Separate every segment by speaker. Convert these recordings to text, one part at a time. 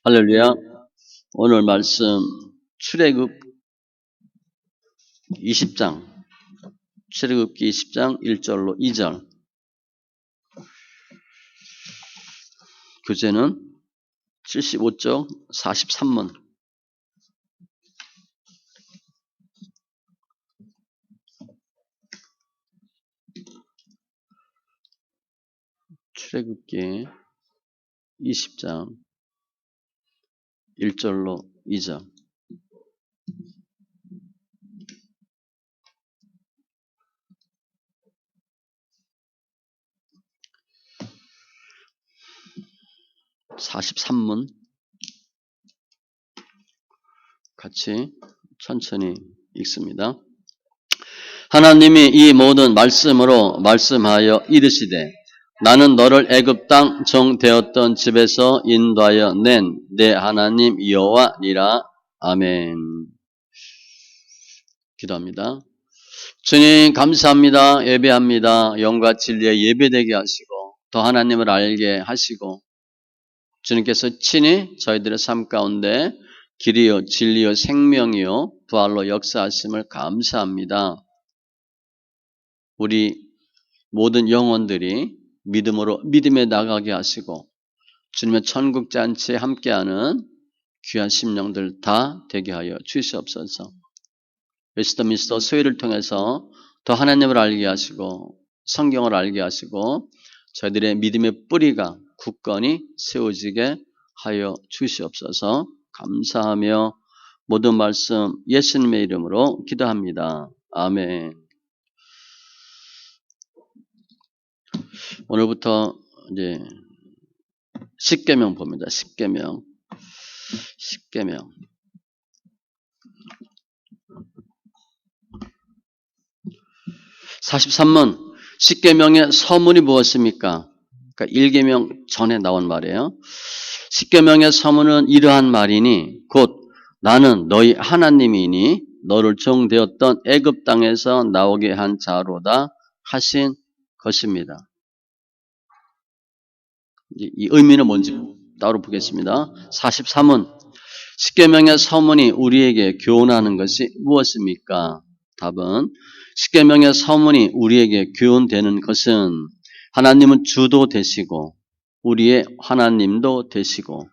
Speaker 1: 할렐루야. 오늘 말씀 출애굽 20장, 출애굽기 20장 1절로 2절. 교재는 75쪽 43문. 출애굽기 20장 1절로 2절. (43문) 같이 천천히 읽습니다. 하나님이 이 모든 말씀으로 말씀하여 이르시되 나는 너를 애굽 땅 종 되었던 집에서 인도하여 낸 내 하나님 여호와니라. 아멘. 기도합니다. 주님 감사합니다. 예배합니다. 영과 진리에 예배되게 하시고 더 하나님을 알게 하시고 주님께서 친히 저희들의 삶 가운데 길이요 진리요 생명이요 부활로 역사하심을 감사합니다. 우리 모든 영혼들이 믿음으로 믿음에 나가게 하시고 주님의 천국 잔치에 함께하는 귀한 심령들 다 되게 하여 주시옵소서. 웨스트민스터 소회를 통해서 더 하나님을 알게 하시고 성경을 알게 하시고 저희들의 믿음의 뿌리가 굳건히 세워지게 하여 주시옵소서. 감사하며 모든 말씀 예수님의 이름으로 기도합니다. 아멘. 오늘부터 이제 십계명 봅니다. 십계명. 43문. 십계명의 서문이 무엇입니까? 그러니까 1계명 전에 나온 말이에요. 십계명의 서문은 이러한 말이니 곧 나는 너희 하나님이니 너를 종되었던 애굽 땅에서 나오게 한 자로다 하신 것입니다. 이 의미는 뭔지 따로 보겠습니다. 43문. 십계명의 서문이 우리에게 교훈하는 것이 무엇입니까? 답은 십계명의 서문이 우리에게 교훈되는 것은 하나님은 주도 되시고 우리의 하나님도 되시고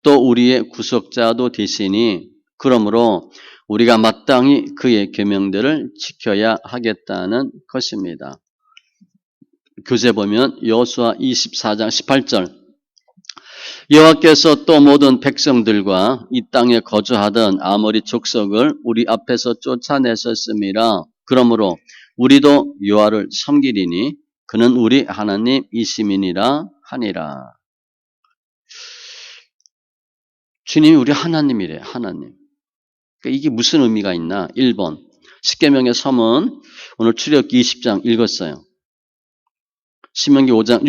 Speaker 1: 또 우리의 구속자도 되시니 그러므로 우리가 마땅히 그의 계명들을 지켜야 하겠다는 것입니다. 교재 보면 여호수아 24장 18절. 여호와께서 또 모든 백성들과 이 땅에 거주하던 아모리 족속을 우리 앞에서 쫓아내셨음이라. 그러므로 우리도 여호와를 섬기리니 그는 우리 하나님이심이니라 하니라. 주님이 우리 하나님이래요. 하나님. 그러니까 이게 무슨 의미가 있나? 1번. 십계명의 서문 오늘 출애굽기 20장 읽었어요. 신명기 5장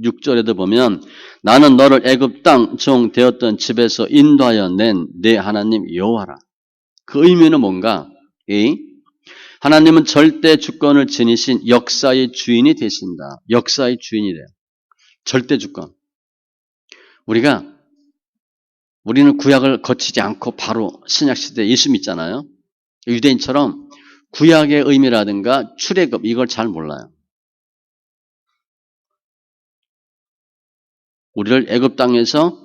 Speaker 1: 6절에도 보면 나는 너를 애굽 땅 종 되었던 집에서 인도하여 낸 내 하나님 여호와라. 그 의미는 뭔가? 하나님은 절대 주권을 지니신 역사의 주인이 되신다. 역사의 주인이래요. 절대 주권. 우리는 구약을 거치지 않고 바로 신약시대에 예수 믿잖아요. 유대인처럼 구약의 의미라든가 출애굽 이걸 잘 몰라요. 우리를 애굽 땅에서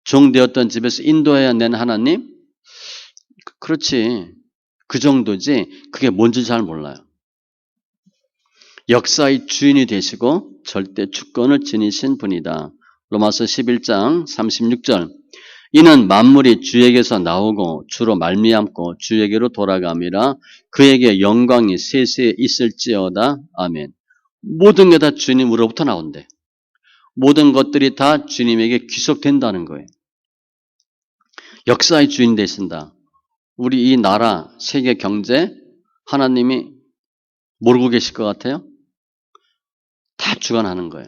Speaker 1: 종되었던 집에서 인도해야 낸 하나님? 그렇지. 그 정도지 그게 뭔지 잘 몰라요. 역사의 주인이 되시고 절대 주권을 지니신 분이다. 로마서 11장 36절. 이는 만물이 주에게서 나오고 주로 말미암고 주에게로 돌아감이라. 그에게 영광이 세세에 있을지어다. 아멘. 모든 게 다 주님으로부터 나온대. 모든 것들이 다 주님에게 귀속된다는 거예요. 역사의 주인 되신다. 우리 이 나라, 세계 경제 하나님이 모르고 계실 것 같아요? 다 주관하는 거예요.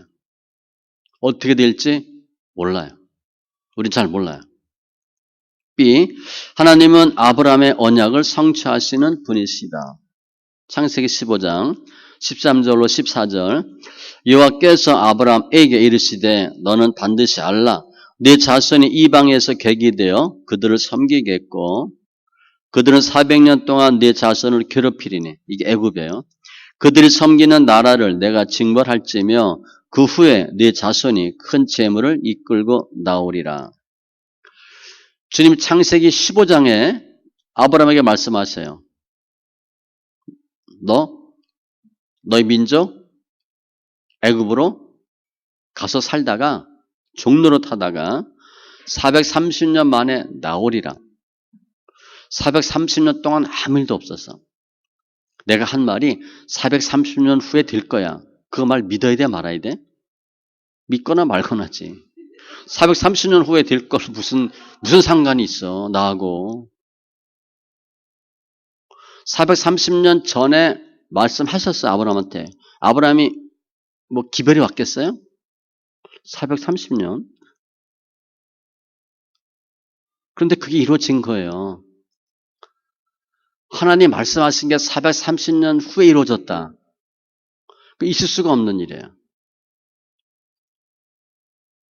Speaker 1: 어떻게 될지 몰라요. 우린 잘 몰라요. B. 하나님은 아브라함의 언약을 성취하시는 분이시다. 창세기 15장 13절로 14절. 여호와께서 아브라함에게 이르시되 너는 반드시 알라. 네 자손이 이방에서 객이 되어 그들을 섬기겠고 그들은 400년 동안 네 자손을 괴롭히리니 이게 애굽이에요. 그들이 섬기는 나라를 내가 징벌할지며 그 후에 네 자손이 큰 재물을 이끌고 나오리라. 주님 창세기 15장에 아브라함에게 말씀하세요. 너희 민족 애굽으로 가서 살다가 종로로 타다가 430년 만에 나오리라. 430년 동안 아무 일도 없었어. 내가 한 말이 430년 후에 될 거야. 그 말 믿어야 돼 말아야 돼? 믿거나 말거나지. 430년 후에 될 걸 무슨 상관이 있어 나하고. 430년 전에 말씀하셨어요. 아브라함한테. 아브라함이 뭐 기별이 왔겠어요? 430년. 그런데 그게 이루어진 거예요. 하나님 말씀하신 게 430년 후에 이루어졌다. 있을 수가 없는 일이에요.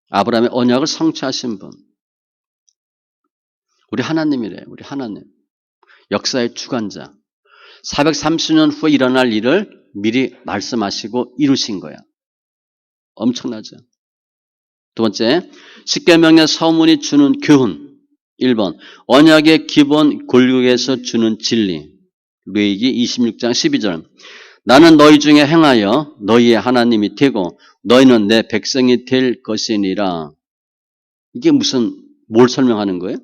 Speaker 1: 아브라함의 언약을 성취하신 분. 우리 하나님이래요. 우리 하나님. 역사의 주관자. 430년 후에 일어날 일을 미리 말씀하시고 이루신 거야. 엄청나죠. 두 번째, 십계명의 서문이 주는 교훈. 1번, 언약의 기본 골격에서 주는 진리. 레위기 26장 12절. 나는 너희 중에 행하여 너희의 하나님이 되고 너희는 내 백성이 될 것이니라. 이게 뭘 설명하는 거예요?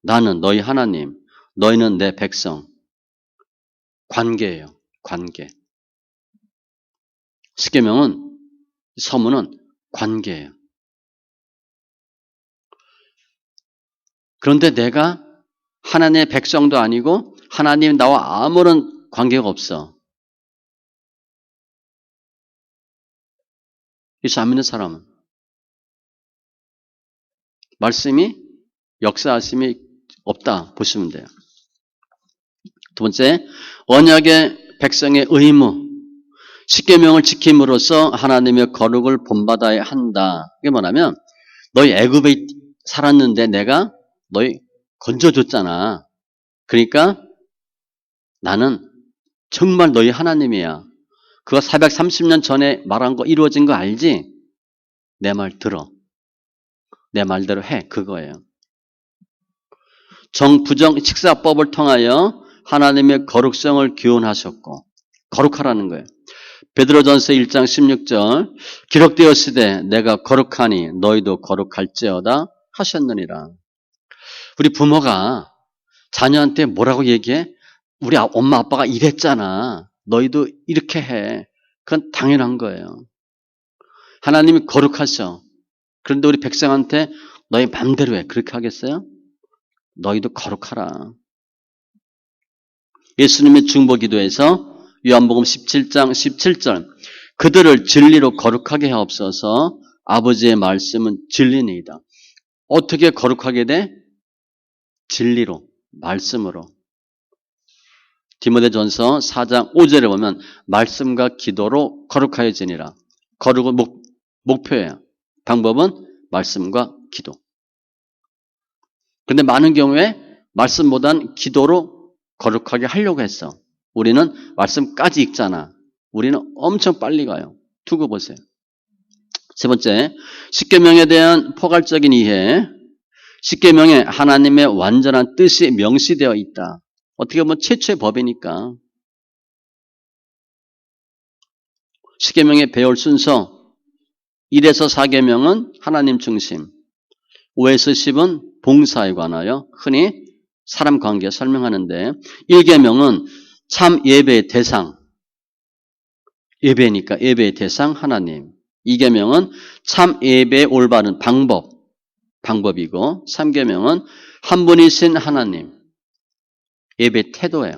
Speaker 1: 나는 너희 하나님, 너희는 내 백성. 관계예요. 관계. 십계명은 서문은 관계예요. 그런데 내가 하나님의 백성도 아니고 하나님 나와 아무런 관계가 없어. 예수 안 믿는 사람은 말씀이 역사하심이 없다 보시면 돼요. 두 번째, 언약의 백성의 의무. 십계명을 지킴으로써 하나님의 거룩을 본받아야 한다. 이게 뭐냐면 너희 애굽에 살았는데 내가 너희 건져줬잖아. 그러니까 나는 정말 너희 하나님이야. 그거 430년 전에 말한 거 이루어진 거 알지? 내 말 들어. 내 말대로 해. 그거예요. 정부정 식사법을 통하여 하나님의 거룩성을 교훈하셨고 거룩하라는 거예요. 베드로전서 1장 16절 기록되었으되 내가 거룩하니 너희도 거룩할지어다 하셨느니라. 우리 부모가 자녀한테 뭐라고 얘기해? 우리 엄마 아빠가 이랬잖아. 너희도 이렇게 해. 그건 당연한 거예요. 하나님이 거룩하셔. 그런데 우리 백성한테 너희 맘대로 해. 그렇게 하겠어요? 너희도 거룩하라. 예수님의 중보기도에서 요한복음 17장 17절 그들을 진리로 거룩하게 하옵소서. 아버지의 말씀은 진리니이다. 어떻게 거룩하게 돼? 진리로, 말씀으로. 디모데전서 4장 5절에 보면 말씀과 기도로 거룩하여지니라. 거룩은 목표예요. 방법은 말씀과 기도. 그런데 많은 경우에 말씀보단 기도로 거룩하게 하려고 했어. 우리는 말씀까지 읽잖아. 우리는 엄청 빨리 가요. 두고 보세요. 세 번째, 십계명에 대한 포괄적인 이해. 십계명에 하나님의 완전한 뜻이 명시되어 있다. 어떻게 보면 최초의 법이니까. 십계명의 배울 순서 1에서 4계명은 하나님 중심, 5에서 10은 봉사에 관하여 흔히 사람 관계 설명하는데 1계명은 참 예배의 대상, 예배니까 예배의 대상 하나님. 2계명은 참 예배의 올바른 방법이고 3계명은 한 분이신 하나님, 예배 태도예요.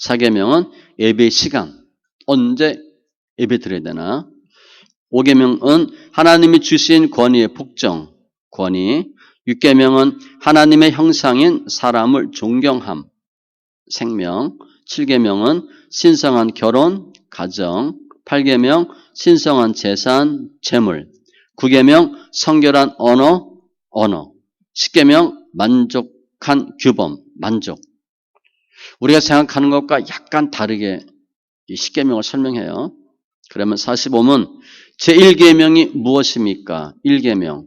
Speaker 1: 4계명은 예배 시간, 언제 예배 드려야 되나. 5계명은 하나님이 주신 권위의 복종, 권위. 6계명은 하나님의 형상인 사람을 존경함, 생명. 7계명은 신성한 결혼, 가정. 8계명 신성한 재산, 재물. 9계명 성결한 언어. 10계명 만족한 규범, 만족. 우리가 생각하는 것과 약간 다르게 이 10계명을 설명해요. 그러면 45문 제1계명이 무엇입니까? 1계명.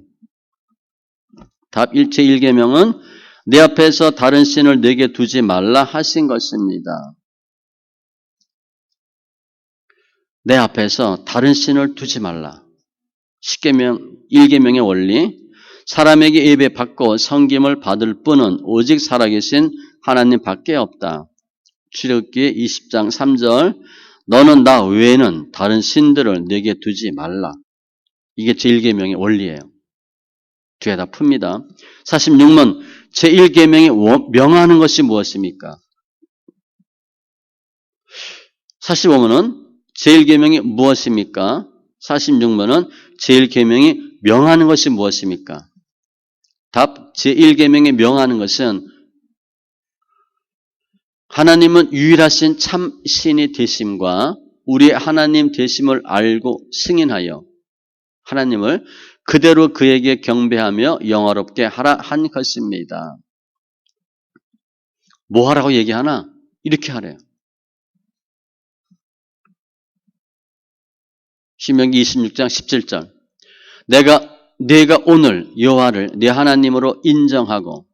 Speaker 1: 답 제1계명은 내 앞에서 다른 신을 내게 두지 말라 하신 것입니다. 내 앞에서 다른 신을 두지 말라. 10계명, 1계명의 원리. 사람에게 예배받고 섬김을 받을 뿐은 오직 살아계신 하나님 밖에 없다. 출애굽기 20장 3절 너는 나 외에는 다른 신들을 내게 두지 말라. 이게 제1계명의 원리예요. 뒤에 다 풉니다. 46문 제1계명이 명하는 것이 무엇입니까? 45문은 제1계명이 무엇입니까? 46문은 제1계명이 명하는 것이 무엇입니까? 답 제1계명이 명하는 것은 하나님은 유일하신 참 신이 되심과 우리의 하나님 되심을 알고 승인하여 하나님을 그대로 그에게 경배하며 영화롭게 하라 한 것입니다. 뭐 하라고 얘기하나? 이렇게 하래요. 신명기 26장 17절 내가 오늘 여호와를 네 하나님으로 인정하고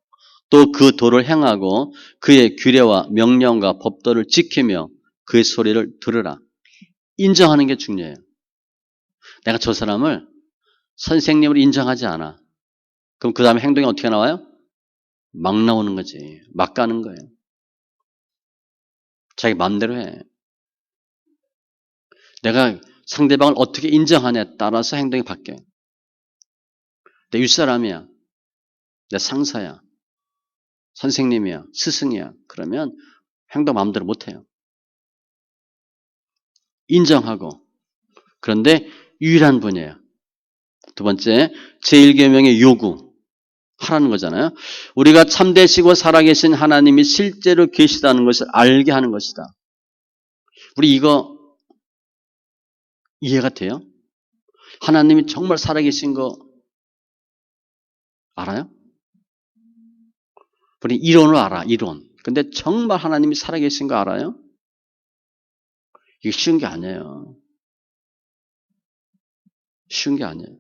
Speaker 1: 또 그 도를 행하고 그의 규례와 명령과 법도를 지키며 그의 소리를 들으라. 인정하는 게 중요해요. 내가 저 사람을 선생님으로 인정하지 않아. 그럼 그 다음에 행동이 어떻게 나와요? 막 나오는 거지. 막 가는 거예요. 자기 마음대로 해. 내가 상대방을 어떻게 인정하냐에 따라서 행동이 바뀌어요. 내 윗사람이야. 내 상사야. 선생님이야. 스승이야. 그러면 행동 마음대로 못해요. 인정하고. 그런데 유일한 분이에요. 두 번째, 제1계명의 요구. 하라는 거잖아요. 우리가 참되시고 살아계신 하나님이 실제로 계시다는 것을 알게 하는 것이다. 우리 이거 이해가 돼요? 하나님이 정말 살아계신 거 알아요? 우리 이론을 알아, 이론. 근데 정말 하나님이 살아계신 거 알아요? 이게 쉬운 게 아니에요. 쉬운 게 아니에요.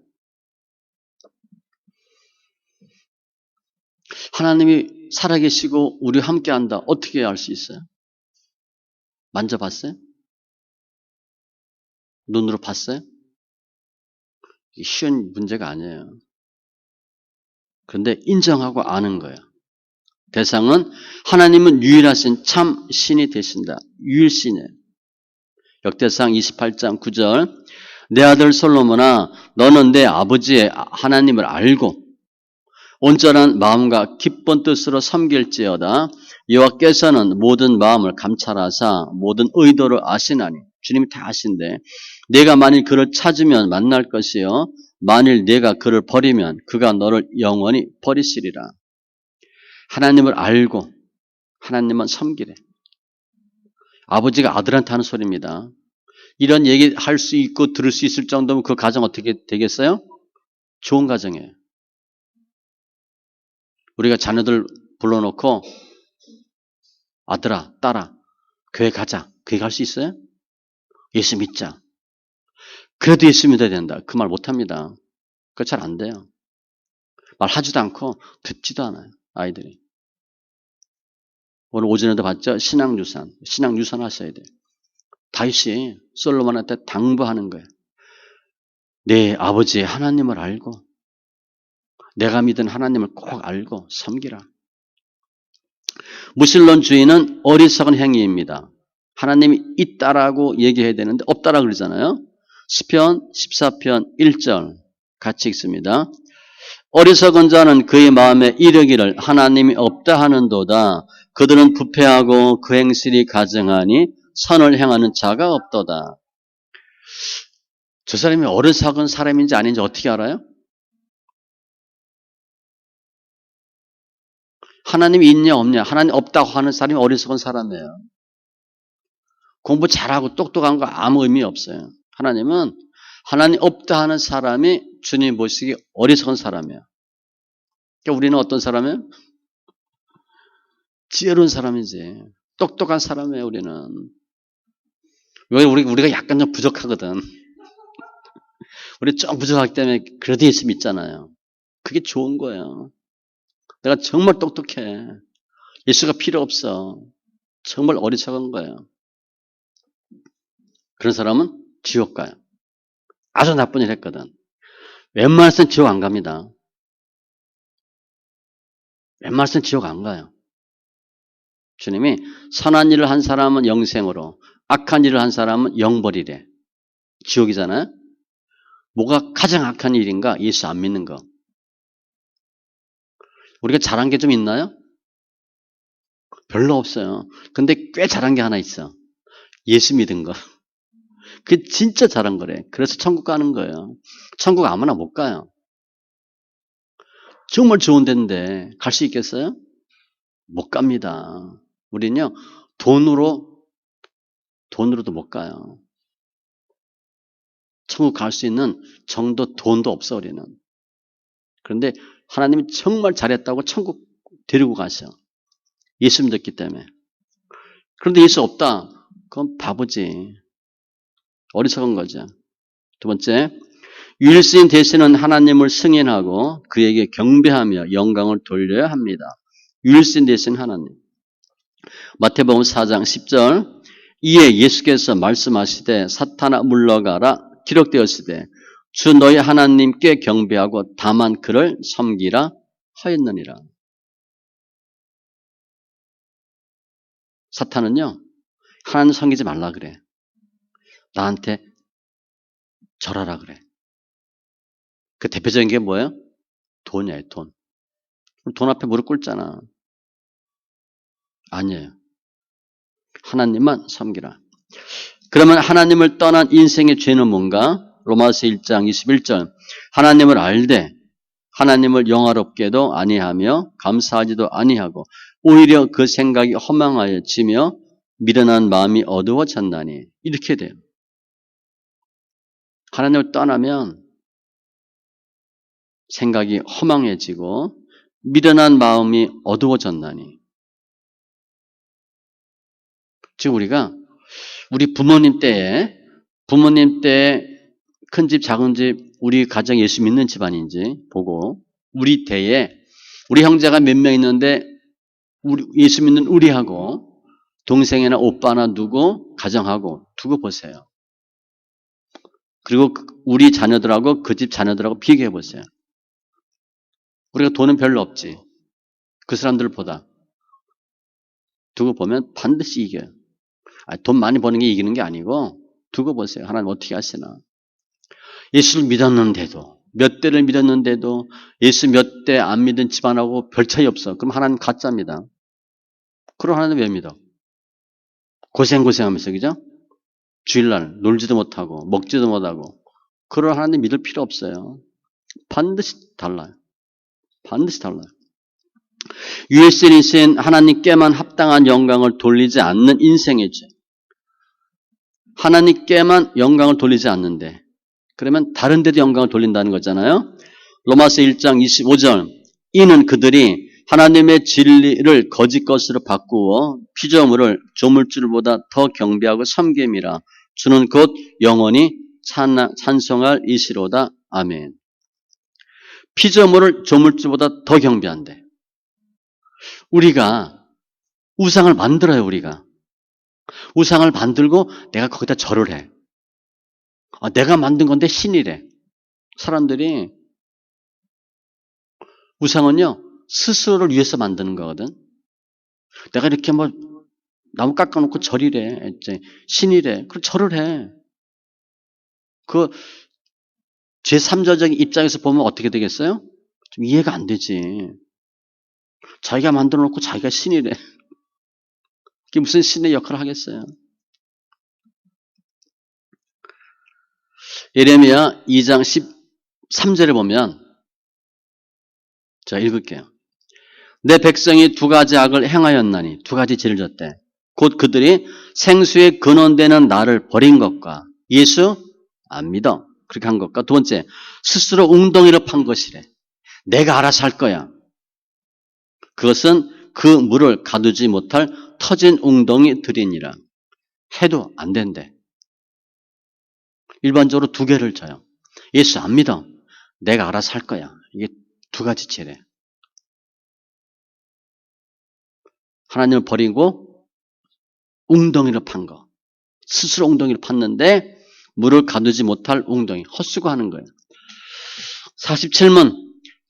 Speaker 1: 하나님이 살아계시고 우리 함께 한다. 어떻게 알 수 있어요? 만져봤어요? 눈으로 봤어요? 이게 쉬운 문제가 아니에요. 그런데 인정하고 아는 거예요. 대상은 하나님은 유일하신 참 신이 되신다. 유일신이에요. 역대상 28장 9절 내 아들 솔로몬아 너는 내 아버지의 하나님을 알고 온전한 마음과 기쁜 뜻으로 섬길지어다. 여호와께서는 모든 마음을 감찰하사 모든 의도를 아시나니 주님이 다 아신데 내가 만일 그를 찾으면 만날 것이요 만일 내가 그를 버리면 그가 너를 영원히 버리시리라. 하나님을 알고 하나님만 섬기래. 아버지가 아들한테 하는 소리입니다. 이런 얘기 할 수 있고 들을 수 있을 정도면 그 가정 어떻게 되겠어요? 좋은 가정이에요. 우리가 자녀들 불러놓고 아들아, 딸아, 교회 가자. 그 얘기 할 수 있어요? 예수 믿자. 그래도 예수 믿어야 된다. 그 말 못합니다. 그거 잘 안 돼요. 말하지도 않고 듣지도 않아요. 아이들이. 오늘 오전에도 봤죠? 신앙유산. 신앙유산 하셔야 돼요. 다윗이 솔로몬한테 당부하는 거예요. 내 아버지의 하나님을 알고 내가 믿은 하나님을 꼭 알고 섬기라. 무신론주의는 어리석은 행위입니다. 하나님이 있다라고 얘기해야 되는데 없다라고 그러잖아요. 시편 14편 1절 같이 읽습니다. 어리석은 자는 그의 마음에 이르기를 하나님이 없다 하는도다. 그들은 부패하고 그 행실이 가증하니 선을 행하는 자가 없도다. 저 사람이 어리석은 사람인지 아닌지 어떻게 알아요? 하나님이 있냐 없냐. 하나님 없다고 하는 사람이 어리석은 사람이에요. 공부 잘하고 똑똑한 거 아무 의미 없어요. 하나님은 하나님 없다 하는 사람이 주님 보시기 어리석은 사람이에요. 그러니까 우리는 어떤 사람이에요? 지혜로운 사람이지. 똑똑한 사람이에요, 우리는. 왜 우리가 약간 좀 부족하거든. 우리 좀 부족하기 때문에 그래도 예수 믿잖아요. 그게 좋은 거예요. 내가 정말 똑똑해. 예수가 필요 없어. 정말 어리석은 거예요. 그런 사람은 지옥 가요. 아주 나쁜 일 했거든. 웬만해서는 지옥 안 갑니다. 웬만해서는 지옥 안 가요. 주님이 선한 일을 한 사람은 영생으로, 악한 일을 한 사람은 영벌이래. 지옥이잖아요. 뭐가 가장 악한 일인가? 예수 안 믿는 거. 우리가 잘한 게 좀 있나요? 별로 없어요. 근데 꽤 잘한 게 하나 있어. 예수 믿은 거. 그게 진짜 잘한 거래. 그래서 천국 가는 거예요. 천국 아무나 못 가요. 정말 좋은 데인데 갈 수 있겠어요? 못 갑니다. 우리는요, 돈으로도 못 가요. 천국 갈 수 있는 정도 돈도 없어, 우리는. 그런데 하나님이 정말 잘했다고 천국 데리고 가셔. 예수 믿었기 때문에. 그런데 예수 없다? 그건 바보지. 어리석은 거죠. 두 번째, 유일신 되시는 하나님을 승인하고 그에게 경배하며 영광을 돌려야 합니다. 유일신 되신 하나님. 마태복음 4장 10절, 이에 예수께서 말씀하시되 사탄아 물러가라 기록되었으되 주 너희 하나님께 경배하고 다만 그를 섬기라 하였느니라. 사탄은요, 하나님 섬기지 말라 그래. 나한테 절하라 그래. 그 대표적인 게 뭐예요? 돈이에요, 돈. 돈 앞에 무릎 꿇잖아. 아니에요. 하나님만 섬기라. 그러면 하나님을 떠난 인생의 죄는 뭔가? 로마서 1장 21절. 하나님을 알되 하나님을 영화롭게도 아니하며 감사하지도 아니하고 오히려 그 생각이 허망하여지며 미련한 마음이 어두워졌나니. 이렇게 돼요. 하나님을 떠나면 생각이 허망해지고 미련한 마음이 어두워졌나니. 지금 우리 부모님 때에 큰 집, 작은 집, 우리 가정 예수 믿는 집안인지 보고 우리 때에 우리 형제가 몇 명 있는데 예수 믿는 우리하고 동생이나 오빠나 누구 가정하고 두고 보세요. 그리고 우리 자녀들하고 그 집 자녀들하고 비교해 보세요. 우리가 돈은 별로 없지. 그 사람들보다 두고 보면 반드시 이겨요. 돈 많이 버는 게 이기는 게 아니고 두고 보세요. 하나님 어떻게 하시나. 예수를 믿었는데도 몇 대를 믿었는데도 예수 몇 대 안 믿은 집안하고 별 차이 없어. 그럼 하나님 가짜입니다. 그럼 하나님 왜 믿어? 고생하면서 그죠? 주일날 놀지도 못하고 먹지도 못하고 그런 하나님 믿을 필요 없어요. 반드시 달라요. 반드시 달라요. 유일신이신 하나님께만 합당한 영광을 돌리지 않는 인생이죠. 하나님께만 영광을 돌리지 않는데 그러면 다른 데도 영광을 돌린다는 거잖아요. 로마서 1장 25절 이는 그들이 하나님의 진리를 거짓 것으로 바꾸어 피조물을 조물주보다 더 경배하고 섬김이라 주는 곧 영원히 찬송할 이시로다. 아멘. 피조물을 조물주보다 더 경배한대. 우리가 우상을 만들어요. 우리가 우상을 만들고 내가 거기다 절을 해. 내가 만든 건데 신이래. 사람들이 우상은요 스스로를 위해서 만드는 거거든. 내가 이렇게 뭐 나무 깎아놓고 절이래, 신이래. 그럼 절을 해. 그 제3자적인 입장에서 보면 어떻게 되겠어요? 좀 이해가 안 되지. 자기가 만들어놓고 자기가 신이래. 그게 무슨 신의 역할을 하겠어요? 예레미야 2장 13절에 보면 제가 읽을게요. 내 백성이 두 가지 악을 행하였나니 두 가지 죄를 졌대. 곧 그들이 생수의 근원되는 나를 버린 것과 예수 안 믿어. 그렇게 한 것과 두 번째, 스스로 웅덩이를 판 것이래. 내가 알아서 할 거야. 그것은 그 물을 가두지 못할 터진 웅덩이 들이니라. 해도 안 된대. 일반적으로 두 개를 줘요. 예수 안 믿어. 내가 알아서 할 거야. 이게 두 가지 죄래. 하나님을 버리고 웅덩이를 판 거. 스스로 웅덩이를 팠는데 물을 가두지 못할 웅덩이. 헛수고하는 거예요. 47문.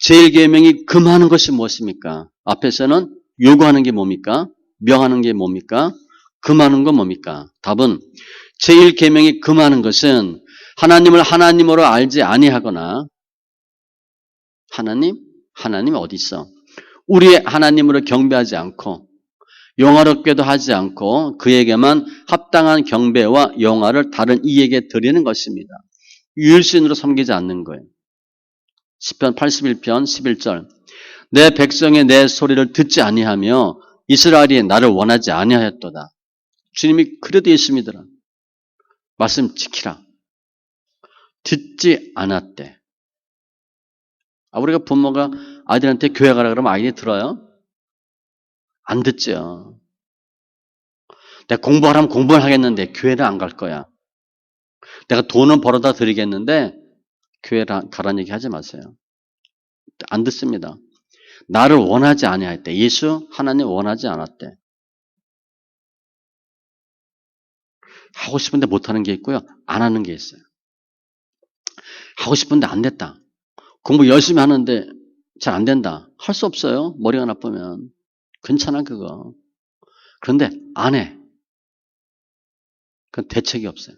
Speaker 1: 제1계명이 금하는 것이 무엇입니까? 앞에서는 요구하는 게 뭡니까? 명하는 게 뭡니까? 금하는 건 뭡니까? 답은 제1계명이 금하는 것은 하나님을 하나님으로 알지 아니하거나 하나님 어디 있어? 우리의 하나님으로 경배하지 않고 영화롭게도 하지 않고 그에게만 합당한 경배와 영화를 다른 이에게 드리는 것입니다. 유일신으로 섬기지 않는 거예요. 시편 81편 11절. 내 백성이 내 소리를 듣지 아니하며 이스라엘이 나를 원하지 아니하였도다. 주님이 그래도 예수 믿으라. 말씀 지키라. 듣지 않았대. 우리가 부모가 아이들한테 교회 가라 그러면 아이들이 들어요? 안 듣죠. 내가 공부하라면 공부를 하겠는데 교회를 안 갈 거야. 내가 돈은 벌어다 드리겠는데 교회 가라는 얘기 하지 마세요. 안 듣습니다. 나를 원하지 아니하였대. 예수 하나님 원하지 않았대. 하고 싶은데 못하는 게 있고요. 안 하는 게 있어요. 하고 싶은데 안 됐다. 공부 열심히 하는데 잘 안 된다. 할 수 없어요. 머리가 나쁘면. 괜찮아 그거. 그런데 안 해. 그건 대책이 없어요.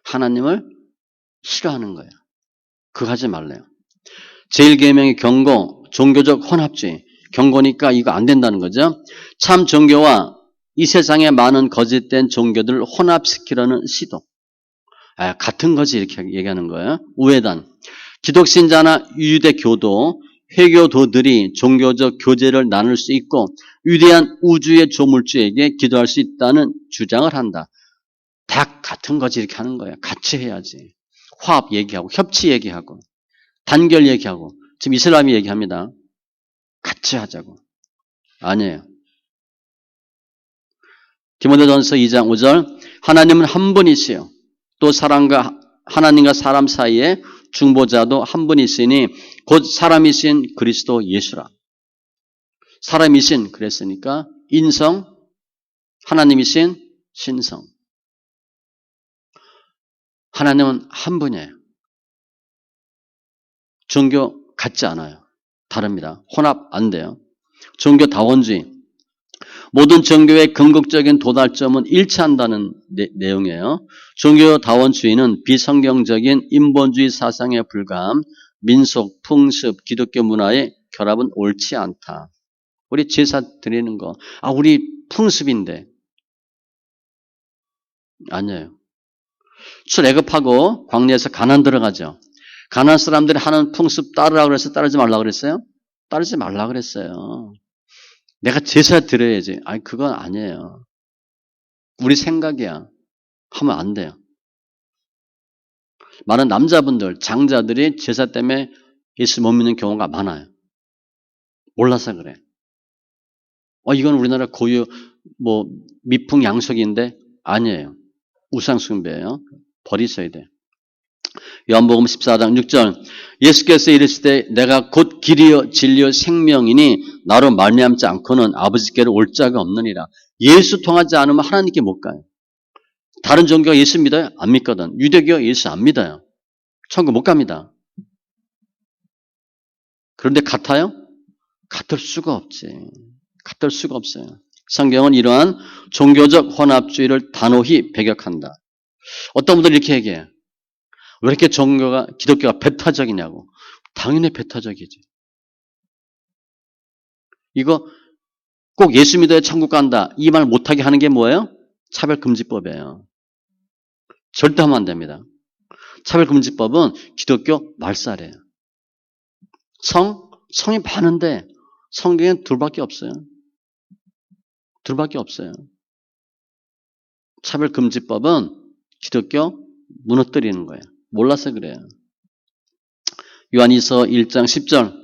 Speaker 1: 하나님을 싫어하는 거예요. 그거 하지 말래요. 제1계명의 경고, 종교적 혼합주의. 경고니까 이거 안 된다는 거죠. 참 종교와 이 세상의 많은 거짓된 종교들을 혼합시키려는 시도. 같은 거지 이렇게 얘기하는 거예요. 우회단. 기독신자나 유대교도, 회교도들이 종교적 교제를 나눌 수 있고 위대한 우주의 조물주에게 기도할 수 있다는 주장을 한다. 다 같은 거지 이렇게 하는 거예요. 같이 해야지. 화합 얘기하고 협치 얘기하고 단결 얘기하고 지금 이슬람이 얘기합니다. 같이 하자고. 아니에요. 디모데전서 2장 5절 하나님은 한 분이시요. 또 하나님과 사람 사이에 중보자도 한 분이시니 곧 사람이신 그리스도 예수라. 사람이신 그랬으니까 인성, 하나님이신 신성. 하나님은 한 분이에요. 종교 같지 않아요. 다릅니다. 혼합 안 돼요. 종교 다원주의. 모든 종교의 궁극적인 도달점은 일치한다는 내용이에요. 종교 다원주의는 비성경적인 인본주의 사상에 불과함, 민속, 풍습, 기독교 문화의 결합은 옳지 않다. 우리 제사 드리는 거, 우리 풍습인데. 아니에요. 출애굽하고 광야에서 가나안 들어가죠. 가나안 사람들이 하는 풍습 따르라고 그래서 따르지 말라고 그랬어요? 따르지 말라고 그랬어요. 내가 제사 드려야지. 그건 아니에요. 우리 생각이야. 하면 안 돼요. 많은 남자분들, 장자들이 제사 때문에 예수 못 믿는 경우가 많아요. 몰라서 그래. 이건 우리나라 고유 미풍 양속인데 아니에요. 우상 숭배예요. 버리셔야 돼. 요한복음 14장 6절 예수께서 이르시되 내가 곧 길이요 진리요 생명이니 나로 말미암지 않고는 아버지께로 올 자가 없느니라. 예수 통하지 않으면 하나님께 못 가요. 다른 종교가 예수 믿어요? 안 믿거든. 유대교 예수 안 믿어요. 천국 못 갑니다. 그런데 같아요? 같을 수가 없지. 같을 수가 없어요. 성경은 이러한 종교적 혼합주의를 단호히 배격한다. 어떤 분들이 이렇게 얘기해요. 왜 이렇게 기독교가 배타적이냐고. 당연히 배타적이지. 이거 꼭 예수 믿어야 천국 간다. 이 말 못하게 하는 게 뭐예요? 차별금지법이에요. 절대 하면 안 됩니다. 차별금지법은 기독교 말살이에요. 성이 많은데 성경엔 둘밖에 없어요. 둘밖에 없어요. 차별금지법은 기독교 무너뜨리는 거예요. 몰라서 그래요. 요한이서 1장 10절.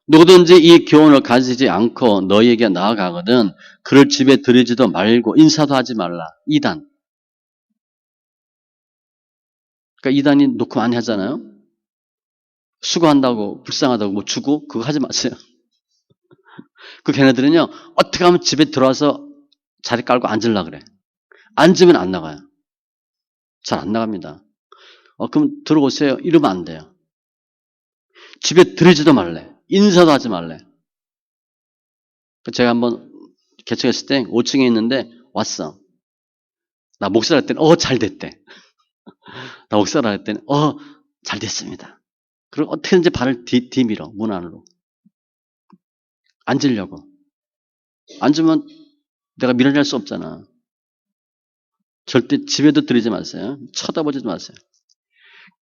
Speaker 1: 누구든지 이 교훈을 가지지 않고 너희에게 나아가거든 그를 집에 들이지도 말고 인사도 하지 말라. 이단. 그러니까 이단이 놓고 많이 하잖아요. 수고한다고 불쌍하다고 뭐 주고 그거 하지 마세요. 그 걔네들은요. 어떻게 하면 집에 들어와서 자리 깔고 앉으려고 그래. 앉으면 안 나가요. 잘 안 나갑니다. 그럼 들어오세요. 이러면 안 돼요. 집에 들이지도 말래. 인사도 하지 말래. 제가 한번 개척했을 때 5층에 있는데 왔어. 나 목사를 했더니 잘 됐대. 나 목사를 했더니 잘 됐습니다. 그리고 어떻게든지 발을 디밀어 문 안으로. 앉으려고. 앉으면 내가 밀어낼 수 없잖아. 절대 집에도 들이지 마세요. 쳐다보지도 마세요.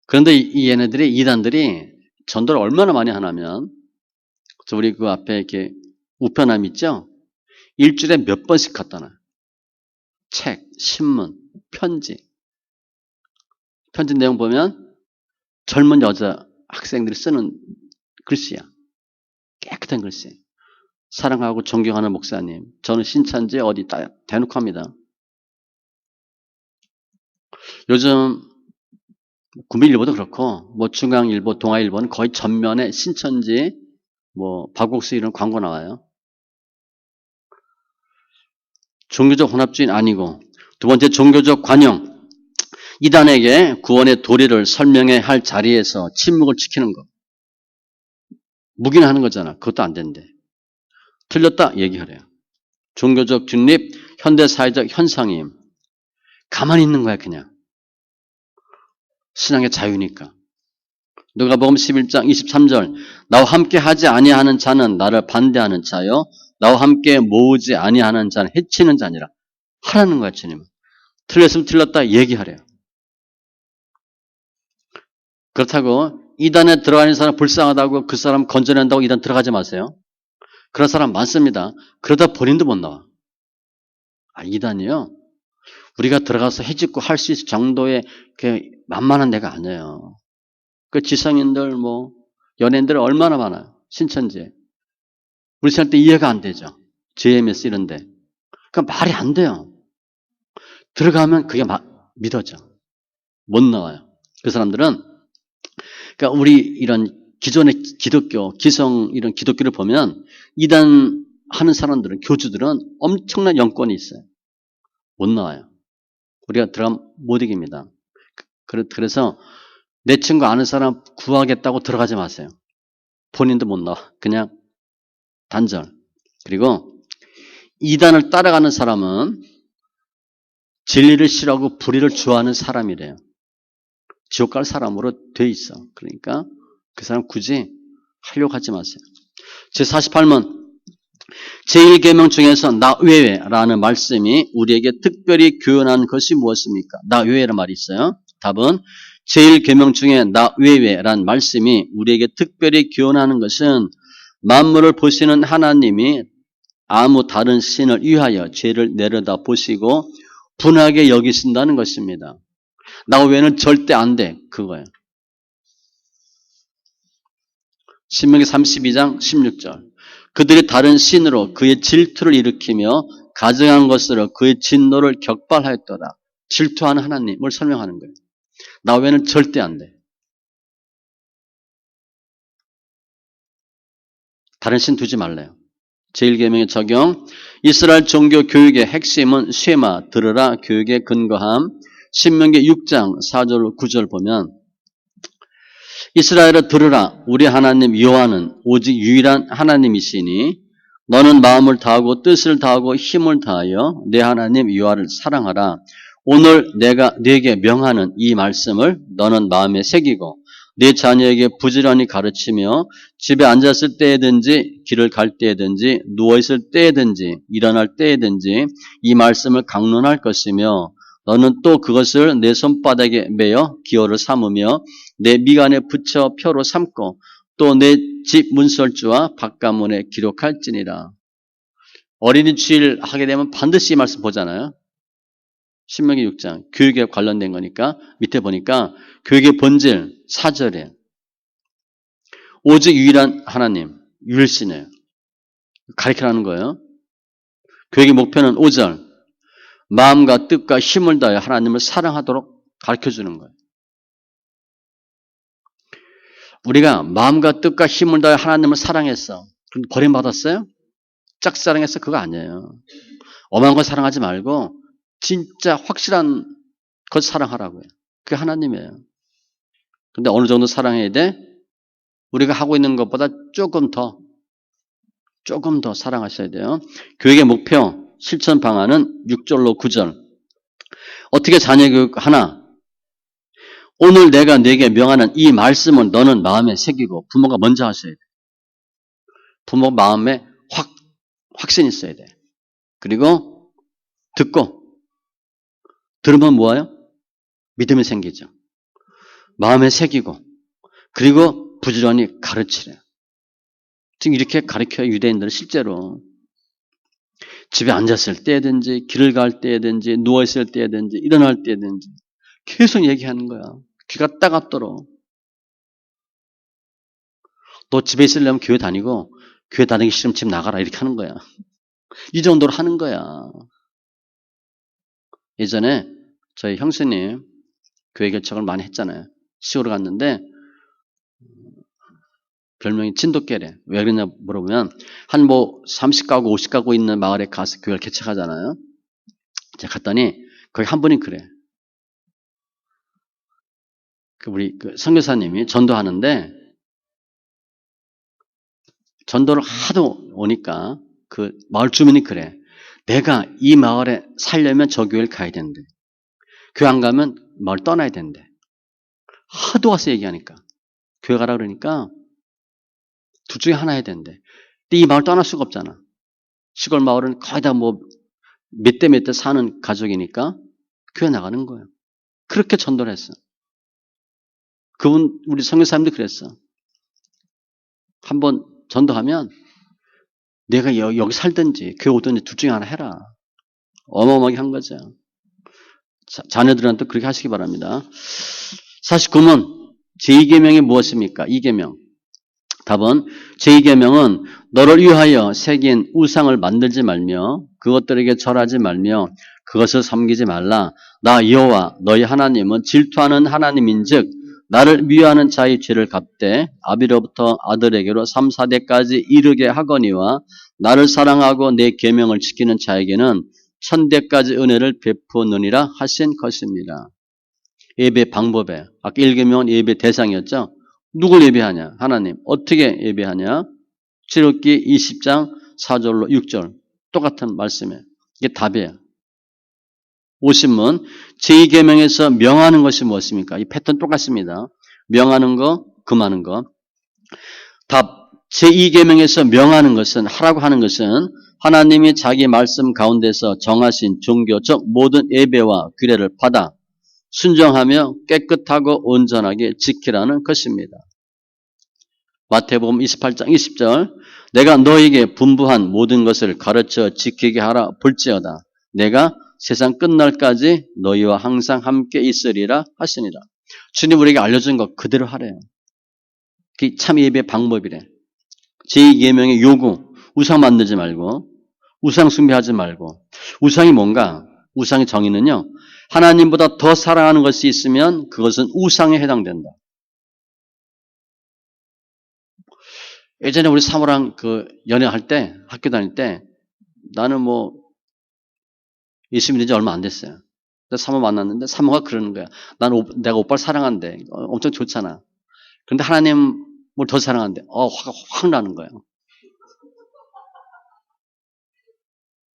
Speaker 1: 그런데 이 얘네들이 이단들이 전도를 얼마나 많이 하냐면 우리 그 앞에 이렇게 우편함 있죠? 일주일에 몇 번씩 갖다 놔요. 책, 신문, 편지. 편지 내용 보면 젊은 여자 학생들이 쓰는 글씨야. 깨끗한 글씨. 사랑하고 존경하는 목사님. 저는 신천지 어디 대놓고 합니다. 요즘 구민일보도 그렇고 뭐 중앙일보, 동아일보는 거의 전면에 신천지 뭐 박옥수 이런 광고 나와요. 종교적 혼합주의는 아니고 두 번째 종교적 관용. 이단에게 구원의 도리를 설명해야 할 자리에서 침묵을 지키는 것. 묵인하는 거잖아. 그것도 안 된대. 틀렸다 얘기하래요. 종교적 중립, 현대사회적 현상임. 가만히 있는 거야 그냥. 신앙의 자유니까. 누가복음 11장 23절 나와 함께 하지 아니하는 자는 나를 반대하는 자요 나와 함께 모으지 아니하는 자는 해치는 자니라. 하라는 거야 주님은. 틀렸으면 틀렸다 얘기하래요. 그렇다고 이단에 들어가는 사람 불쌍하다고 그 사람 건져낸다고 이단 들어가지 마세요. 그런 사람 많습니다. 그러다 본인도 못 나와. 이단이요. 우리가 들어가서 해집고 할 수 있을 정도의 만만한 데가 아니에요. 그 지성인들 뭐 연예인들 얼마나 많아요. 신천지에. 우리 생각 때 이해가 안 되죠. JMS 이런데. 그러니까 말이 안 돼요. 들어가면 그게 믿어져. 못 나와요. 그 사람들은 그러니까 우리 이런 기존의 기독교, 기성 이런 기독교를 보면 이단 하는 사람들은 교주들은 엄청난 영권이 있어요. 못 나와요. 우리가 들어가면 못 이깁니다. 그래서 내 친구 아는 사람 구하겠다고 들어가지 마세요. 본인도 못 나와. 그냥 단절. 그리고 이단을 따라가는 사람은 진리를 싫어하고 불의를 좋아하는 사람이래요. 지옥 갈 사람으로 돼 있어. 그러니까 그 사람 굳이 하려고 하지 마세요. 제48문 제1계명 중에서 나 외에라는 말씀이 우리에게 특별히 교훈한 것이 무엇입니까? 나 외에라는 말이 있어요. 답은 제1계명 중에 나 외에라는 말씀이 우리에게 특별히 교훈하는 것은 만물을 보시는 하나님이 아무 다른 신을 위하여 죄를 내려다 보시고 분하게 여기신다는 것입니다. 나 외에는 절대 안 돼. 그거예요. 신명기 32장 16절. 그들이 다른 신으로 그의 질투를 일으키며 가증한 것으로 그의 진노를 격발하였더라. 질투하는 하나님을 설명하는 거예요. 나 외에는 절대 안 돼. 다른 신 두지 말래요. 제1계명의 적용. 이스라엘 종교 교육의 핵심은 쉐마, 들으라 교육에 근거함. 신명기 6장 4절 9절 보면 이스라엘아 들으라 우리 하나님 여호와는 오직 유일한 하나님이시니 너는 마음을 다하고 뜻을 다하고 힘을 다하여 내 하나님 여호와를 사랑하라. 오늘 내가 네게 명하는 이 말씀을 너는 마음에 새기고 네 자녀에게 부지런히 가르치며 집에 앉았을 때에든지 길을 갈 때에든지 누워있을 때에든지 일어날 때에든지 이 말씀을 강론할 것이며 너는 또 그것을 내 손바닥에 매어 기호를 삼으며 내 미간에 붙여 표로 삼고 또 내 집 문설주와 바깥문에 기록할지니라. 어린이 주일 하게 되면 반드시 이 말씀 보잖아요. 신명기 6장. 교육에 관련된 거니까 밑에 보니까 교육의 본질 4절에 오직 유일한 하나님, 유일신이에요. 가르치라는 거예요. 교육의 목표는 5절. 마음과 뜻과 힘을 다해 하나님을 사랑하도록 가르쳐주는 거예요. 우리가 마음과 뜻과 힘을 다해 하나님을 사랑했어. 그럼 버림받았어요? 짝사랑했어? 그거 아니에요. 엄한 걸 사랑하지 말고 진짜 확실한 것 사랑하라고요. 그게 하나님이에요. 근데 어느 정도 사랑해야 돼? 우리가 하고 있는 것보다 조금 더 사랑하셔야 돼요. 교육의 목표, 실천 방안은 6절로 9절. 어떻게 자녀 교육하나? 오늘 내가 네게 명하는 이 말씀을 너는 마음에 새기고 부모가 먼저 하셔야 돼. 부모 마음에 확신이 있어야 돼. 그리고 듣고 들으면 뭐예요? 믿음이 생기죠. 마음에 새기고 그리고 부지런히 가르치래. 지금 이렇게 가르쳐야 유대인들은 실제로 집에 앉았을 때든지 길을 갈 때든지 누워있을 때든지 일어날 때든지 계속 얘기하는 거야. 귀가 따갑도록. 너 집에 있으려면 교회 다니고 교회 다니기 싫으면 집 나가라 이렇게 하는 거야. 이 정도로 하는 거야. 예전에 저희 형수님 교회 결정을 많이 했잖아요. 시골에 갔는데 별명이 진돗개래. 왜 그러냐 물어보면 한 30가구 50가구 있는 마을에 가서 교회를 개척하잖아요. 제가 갔더니 거기 한 분이 그래. 우리 선교사님이 전도하는데 전도를 하도 오니까 그 마을 주민이 그래. 내가 이 마을에 살려면 저 교회를 가야 된대. 교회 안 가면 마을 떠나야 된대. 하도 와서 얘기하니까 교회 가라 그러니까 둘 중에 하나 해야 된대. 근데 이 마을 떠날 수가 없잖아. 시골 마을은 거의 다 몇 대 몇 대 사는 가족이니까 교회 나가는 거예요. 그렇게 전도를 했어. 우리 선교사님도 그랬어. 한번 전도하면 내가 여기 살든지 교회 오든지 둘 중에 하나 해라. 어마어마하게 한 거죠. 자녀들한테 그렇게 하시기 바랍니다. 49문 제2계명이 무엇입니까? 2계명. 답은 제2계명은 너를 위하여 새긴 우상을 만들지 말며 그것들에게 절하지 말며 그것을 섬기지 말라. 나 여호와 너희 하나님은 질투하는 하나님인즉 나를 미워하는 자의 죄를 갚되 아비로부터 아들에게로 3, 4대까지 이르게 하거니와 나를 사랑하고 내 계명을 지키는 자에게는 1000대까지 은혜를 베푸느니라 하신 것입니다. 예배 방법에 아까 1계명은 예배 대상이었죠. 누굴 예배하냐? 하나님. 어떻게 예배하냐? 출애굽기 20장 4절로 6절 똑같은 말씀이에요. 이게 답이에요. 50문 제2계명에서 명하는 것이 무엇입니까? 이 패턴 똑같습니다. 명하는 거, 금하는 거. 답 제2계명에서 명하는 것은 하라고 하는 것은 하나님이 자기 말씀 가운데서 정하신 종교 즉 모든 예배와 규례를 받아 순종하며 깨끗하고 온전하게 지키라는 것입니다. 마태복음 28장 20절 내가 너에게 분부한 모든 것을 가르쳐 지키게 하라 볼지어다. 내가 세상 끝날까지 너희와 항상 함께 있으리라 하시니라. 주님 우리에게 알려준 것 그대로 하래요. 그게 참 예배의 방법이래. 제2계명의 요구 우상 만들지 말고 우상 숭배하지 말고 우상이 뭔가? 우상의 정의는요. 하나님보다 더 사랑하는 것이 있으면 그것은 우상에 해당된다. 예전에 우리 사모랑 연애할 때 학교 다닐 때 나는 예수 믿은 지 얼마 안 됐어요. 사모 만났는데 사모가 그러는 거야. 내가 오빠를 사랑한대. 엄청 좋잖아. 그런데 하나님을 더 사랑한대. 화가 확 나는 거예요.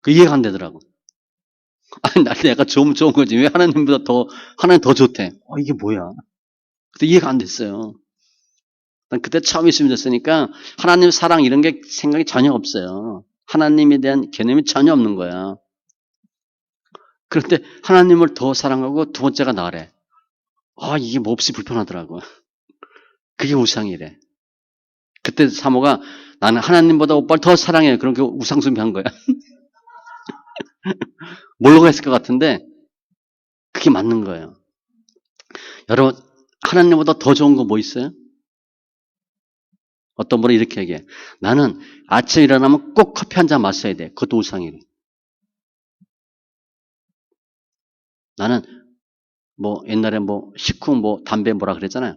Speaker 1: 그 이해가 안 되더라고. 아니, 내가 좋은 거지. 왜 하나님 더 좋대? 이게 뭐야? 그때 이해가 안 됐어요. 난 그때 처음 예수 믿었으니까 하나님 사랑 이런 게 생각이 전혀 없어요. 하나님에 대한 개념이 전혀 없는 거야. 그런데 하나님을 더 사랑하고 두 번째가 나래. 이게 몹시 불편하더라고. 그게 우상이래. 그때 사모가 나는 하나님보다 오빠를 더 사랑해. 그런 게 우상숭배한 거야. 모르고 했을 것 같은데 그게 맞는 거예요. 여러분, 하나님보다 더 좋은 거 뭐 있어요? 어떤 분은 이렇게 얘기해. 나는 아침에 일어나면 꼭 커피 한 잔 마셔야 돼. 그것도 우상이래. 나는 뭐 옛날에 뭐 식후 뭐 담배 뭐라 그랬잖아요.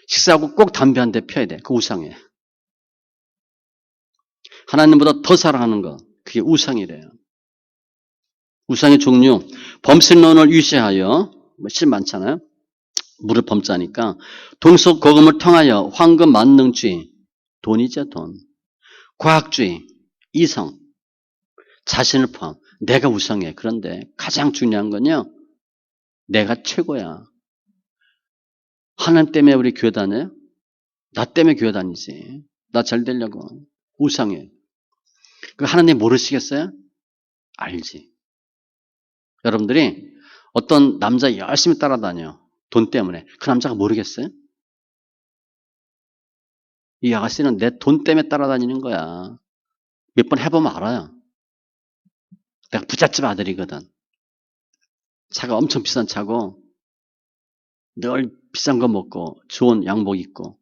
Speaker 1: 식사하고 꼭 담배 한 대 펴야 돼. 그거 우상이에요. 하나님보다 더 사랑하는 거. 그게 우상이래요. 우상의 종류. 범신론을 유지하여 실 많잖아요. 물을 범자니까 동서고금을 통하여 황금 만능주의. 돈이죠, 돈. 과학주의, 이성, 자신을 포함. 내가 우상해. 그런데 가장 중요한 건요. 내가 최고야. 하나님 때문에 우리 교회 다녀요? 나 때문에 교회 다니지. 나 잘 되려고. 우상해. 그 하나님 모르시겠어요? 알지. 여러분들이 어떤 남자 열심히 따라다녀. 돈 때문에. 그 남자가 모르겠어요? 이 아가씨는 내 돈 때문에 따라다니는 거야. 몇 번 해보면 알아요. 내가 부잣집 아들이거든. 차가 엄청 비싼 차고 늘 비싼 거 먹고 좋은 양복 입고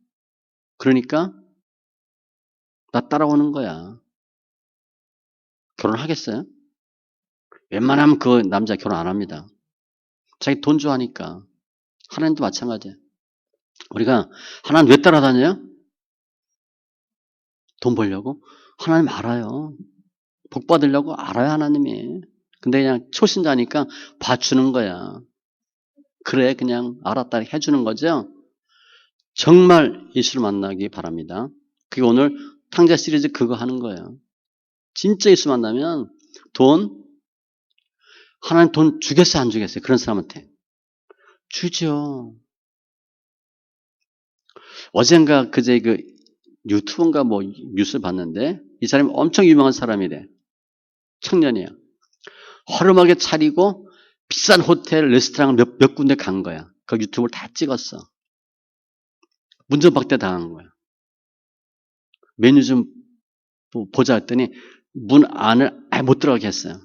Speaker 1: 그러니까 나 따라오는 거야. 결혼하겠어요? 웬만하면 그 남자 결혼 안 합니다. 자기 돈 좋아하니까. 하나님도 마찬가지예요. 우리가 하나님 왜 따라다녀요? 돈 벌려고? 하나님 알아요. 복 받으려고 알아요, 하나님이. 근데 그냥 초신자니까 봐주는 거야. 그래, 그냥 알았다 해주는 거죠. 정말 예수를 만나기 바랍니다. 그게 오늘 탕자 시리즈 그거 하는 거예요. 진짜 예수 만나면 하나님 돈 주겠어요, 안 주겠어요? 그런 사람한테. 주죠. 어젠가 그제 그 유튜브인가 뭐 뉴스 봤는데 이 사람이 엄청 유명한 사람이래. 청년이야. 허름하게 차리고 비싼 호텔, 레스토랑을 몇 군데 간 거야. 그 유튜브를 다 찍었어. 문전박대 당한 거야. 메뉴 좀 보자 했더니 문 안을 아예 못 들어가게 했어요.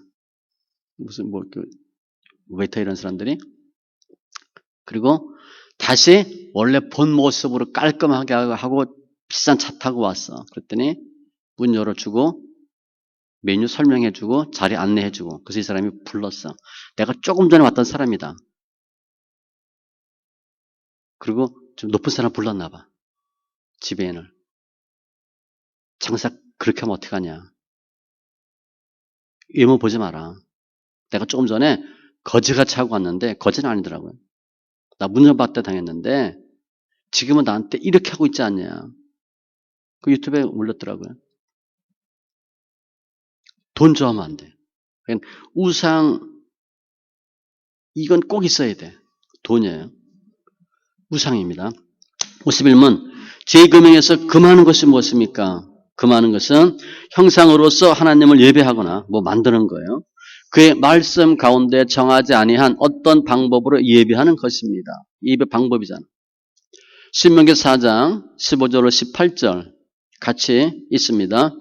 Speaker 1: 무슨 뭐 그 웨이터 이런 사람들이. 그리고 다시 원래 본 모습으로 깔끔하게 하고 비싼 차 타고 왔어. 그랬더니 문 열어주고 메뉴 설명해주고 자리 안내해주고 그래서 이 사람이 불렀어. 내가 조금 전에 왔던 사람이다. 그리고 좀 높은 사람 불렀나 봐. 지배인을. 장사 그렇게 하면 어떡하냐. 외모 보지 마라. 내가 조금 전에 거지가 차고 왔는데 거지는 아니더라고요. 나 문전박대 당했는데 지금은 나한테 이렇게 하고 있지 않냐. 그 유튜브에 올렸더라고요. 돈 좋아하면 안 돼. 우상 이건 꼭 있어야 돼. 돈이에요. 우상입니다. 51문 제 금행에서 금하는 것이 무엇입니까? 금하는 것은 형상으로서 하나님을 예배하거나 뭐 만드는 거예요. 그의 말씀 가운데 정하지 아니한 어떤 방법으로 예배하는 것입니다. 예배 방법이잖아. 신명기 4장 15절로 18절 같이 있습니다.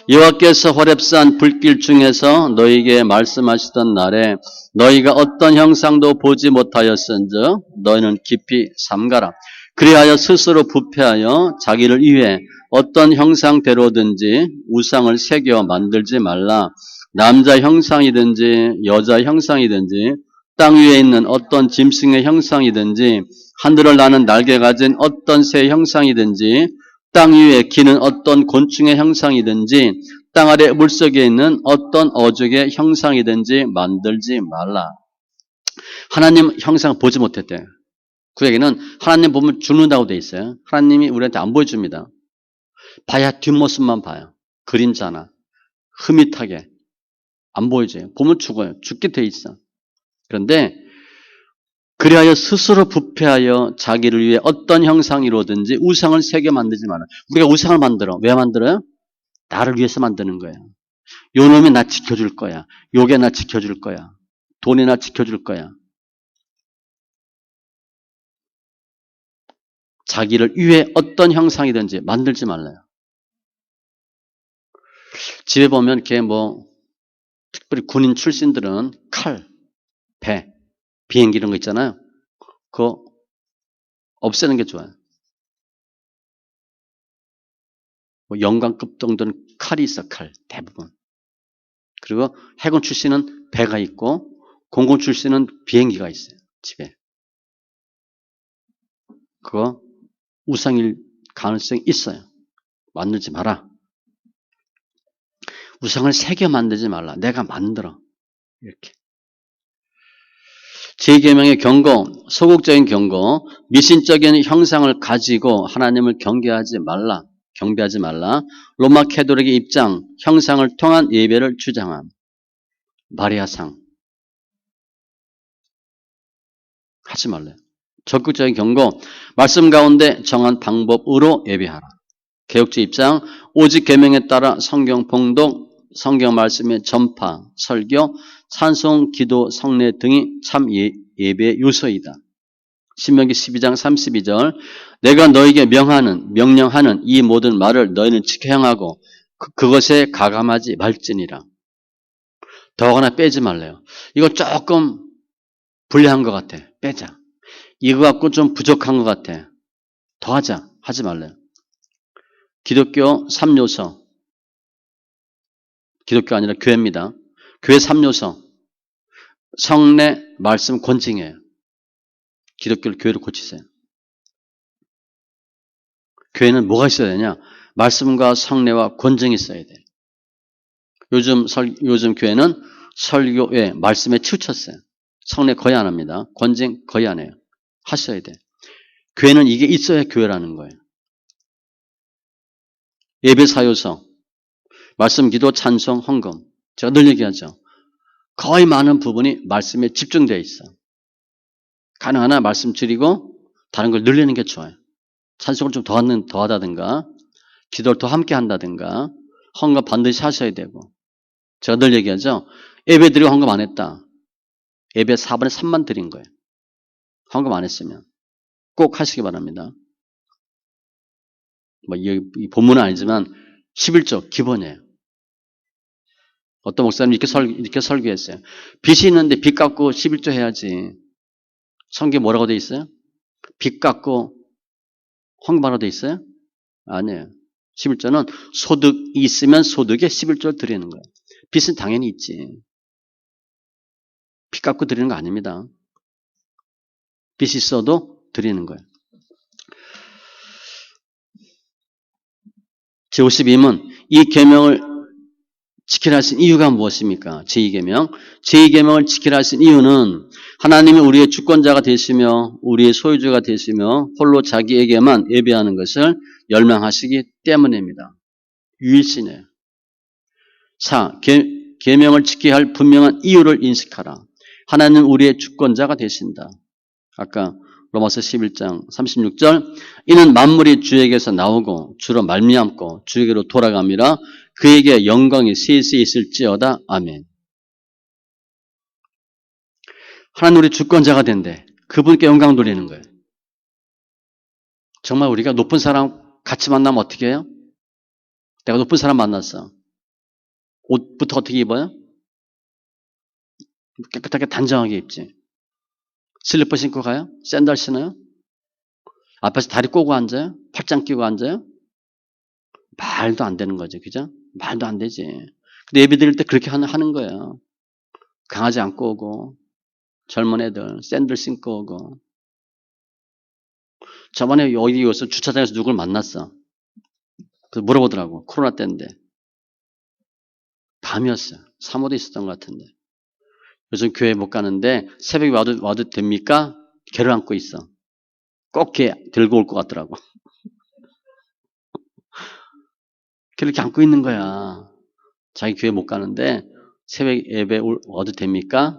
Speaker 1: 여호와께서 호렙산 불길 중에서 너희에게 말씀하시던 날에 너희가 어떤 형상도 보지 못하였은즉 너희는 깊이 삼가라. 그리하여 스스로 부패하여 자기를 위해 어떤 형상대로든지 우상을 새겨 만들지 말라. 남자 형상이든지 여자 형상이든지 땅 위에 있는 어떤 짐승의 형상이든지 하늘을 나는 날개 가진 어떤 새 형상이든지 땅 위에 기는 어떤 곤충의 형상이든지 땅 아래 물속에 있는 어떤 어족의 형상이든지 만들지 말라. 하나님 형상 보지 못했대. 그 얘기는 하나님 보면 죽는다고 돼 있어요. 하나님이 우리한테 안 보여줍니다. 봐야 뒷모습만 봐요. 그림자나 흐릿하게 안 보여줘요. 보면 죽어요. 죽게 돼 있어. 그런데 그리하여 스스로 부패하여 자기를 위해 어떤 형상이로든지 우상을 새겨 만들지 마라. 우리가 우상을 만들어. 왜 만들어요? 나를 위해서 만드는 거야. 요 놈이 나 지켜줄 거야. 요게 나 지켜줄 거야. 돈이 나 지켜줄 거야. 자기를 위해 어떤 형상이든지 만들지 말라요. 집에 보면 이렇게 뭐 특별히 군인 출신들은 칼, 배, 비행기 이런 거 있잖아요. 그거 없애는 게 좋아요. 뭐 영관급 정도는 칼이 있어, 칼. 대부분. 그리고 해군 출신은 배가 있고 공군 출신은 비행기가 있어요. 집에. 그거 우상일 가능성이 있어요. 만들지 마라. 우상을 새겨 만들지 말라. 내가 만들어. 이렇게. 제 계명의 경고, 소극적인 경고, 미신적인 형상을 가지고 하나님을 경배하지 말라. 로마 캐도릭의 입장, 형상을 통한 예배를 주장함. 마리아상. 하지 말래요. 적극적인 경고, 말씀 가운데 정한 방법으로 예배하라. 개혁주 입장, 오직 계명에 따라 성경 봉독, 성경 말씀의 전파, 설교, 찬송, 기도, 성례 등이 참 예배의 요소이다. 신명기 12장 32절 내가 너에게 명령하는 이 모든 말을 너희는 지켜 행하고 그것에 가감하지 말지니라. 더하거나 빼지 말래요. 이거 조금 불리한 것 같아. 빼자. 이거 갖고 좀 부족한 것 같아. 더하자. 하지 말래요. 기독교 3요소. 기독교 아니라 교회입니다. 교회 3요소. 성례, 말씀, 권징이에요. 기독교를 교회로 고치세요. 교회는 뭐가 있어야 되냐? 말씀과 성례와 권징이 있어야 돼. 요즘 교회는 설교에 말씀에 치우쳤어요. 성례 거의 안 합니다. 권징 거의 안 해요. 하셔야 돼. 교회는 이게 있어야 교회라는 거예요. 예배 사요서, 말씀, 기도, 찬송, 헌금. 제가 늘 얘기하죠. 거의 많은 부분이 말씀에 집중되어 있어. 가능하나 말씀 줄이고 다른 걸 늘리는 게 좋아요. 찬송을 좀 더하다든가 기도를 더 함께 한다든가 헌금 반드시 하셔야 되고 제가 늘 얘기하죠. 예배 드리고 헌금 안 했다. 예배 4분의 3만 드린 거예요. 헌금 안 했으면 꼭 하시기 바랍니다. 뭐 이 본문은 아니지만 11조 기본이에요. 어떤 목사님이 이렇게 설교했어요. 빚이 있는데 빚 갚고 11조 해야지. 성경에 뭐라고 돼 있어요? 빚 갚고 헌금하라고 돼 있어요? 아니에요. 11조는 소득이 있으면 소득에 11조를 드리는 거예요. 빚은 당연히 있지. 빚 갚고 드리는 거 아닙니다. 빚이 있어도 드리는 거예요. 제52문 이 계명을 지키라 하신 이유가 무엇입니까? 제2계명. 제2계명을 지키라 하신 이유는 하나님이 우리의 주권자가 되시며 우리의 소유주가 되시며 홀로 자기에게만 예배하는 것을 열망하시기 때문입니다. 유일신이에요. 4. 계명을 지켜야 할 분명한 이유를 인식하라. 하나님은 우리의 주권자가 되신다. 아까 로마서 11장 36절 이는 만물이 주에게서 나오고 주로 말미암고 주에게로 돌아감이라 그에게 영광이 세세 있을지어다. 아멘. 하나님 우리 주권자가 된대. 그분께 영광 돌리는 거예요. 정말 우리가 높은 사람 같이 만나면 어떻게 해요? 내가 높은 사람 만났어. 옷부터 어떻게 입어요? 깨끗하게 단정하게 입지. 슬리퍼 신고 가요? 샌들 신어요? 앞에서 다리 꼬고 앉아요? 팔짱 끼고 앉아요? 말도 안 되는 거죠. 그죠? 말도 안 되지. 근데 예배 드릴 때 그렇게 하는 거예요. 강아지 안고 오고, 젊은 애들 샌들 신고 오고. 저번에 어디 와서 주차장에서 누굴 만났어. 그래서 물어보더라고. 코로나 때인데. 밤이었어요. 사모도 있었던 것 같은데. 요즘 교회 못 가는데 새벽에 와도 됩니까? 걔를 안고 있어. 꼭 걔 들고 올 것 같더라고. 걔를 이렇게 안고 있는 거야. 자기 교회 못 가는데 새벽 예배 와도 됩니까?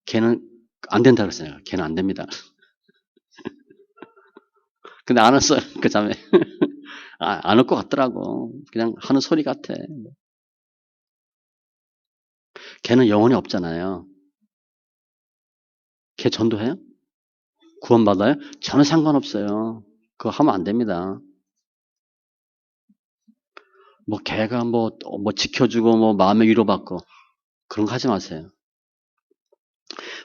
Speaker 1: 걔는 안 된다 그랬어요. 걔는 안 됩니다. 근데 안 왔어요. 그 자매. 안 올 것 같더라고. 그냥 하는 소리 같아. 걔는 영혼이 없잖아요. 걔 전도해요? 구원받아요? 전혀 상관없어요. 그거 하면 안 됩니다. 뭐 걔가 뭐 지켜주고 뭐 마음의 위로받고 그런 거 하지 마세요.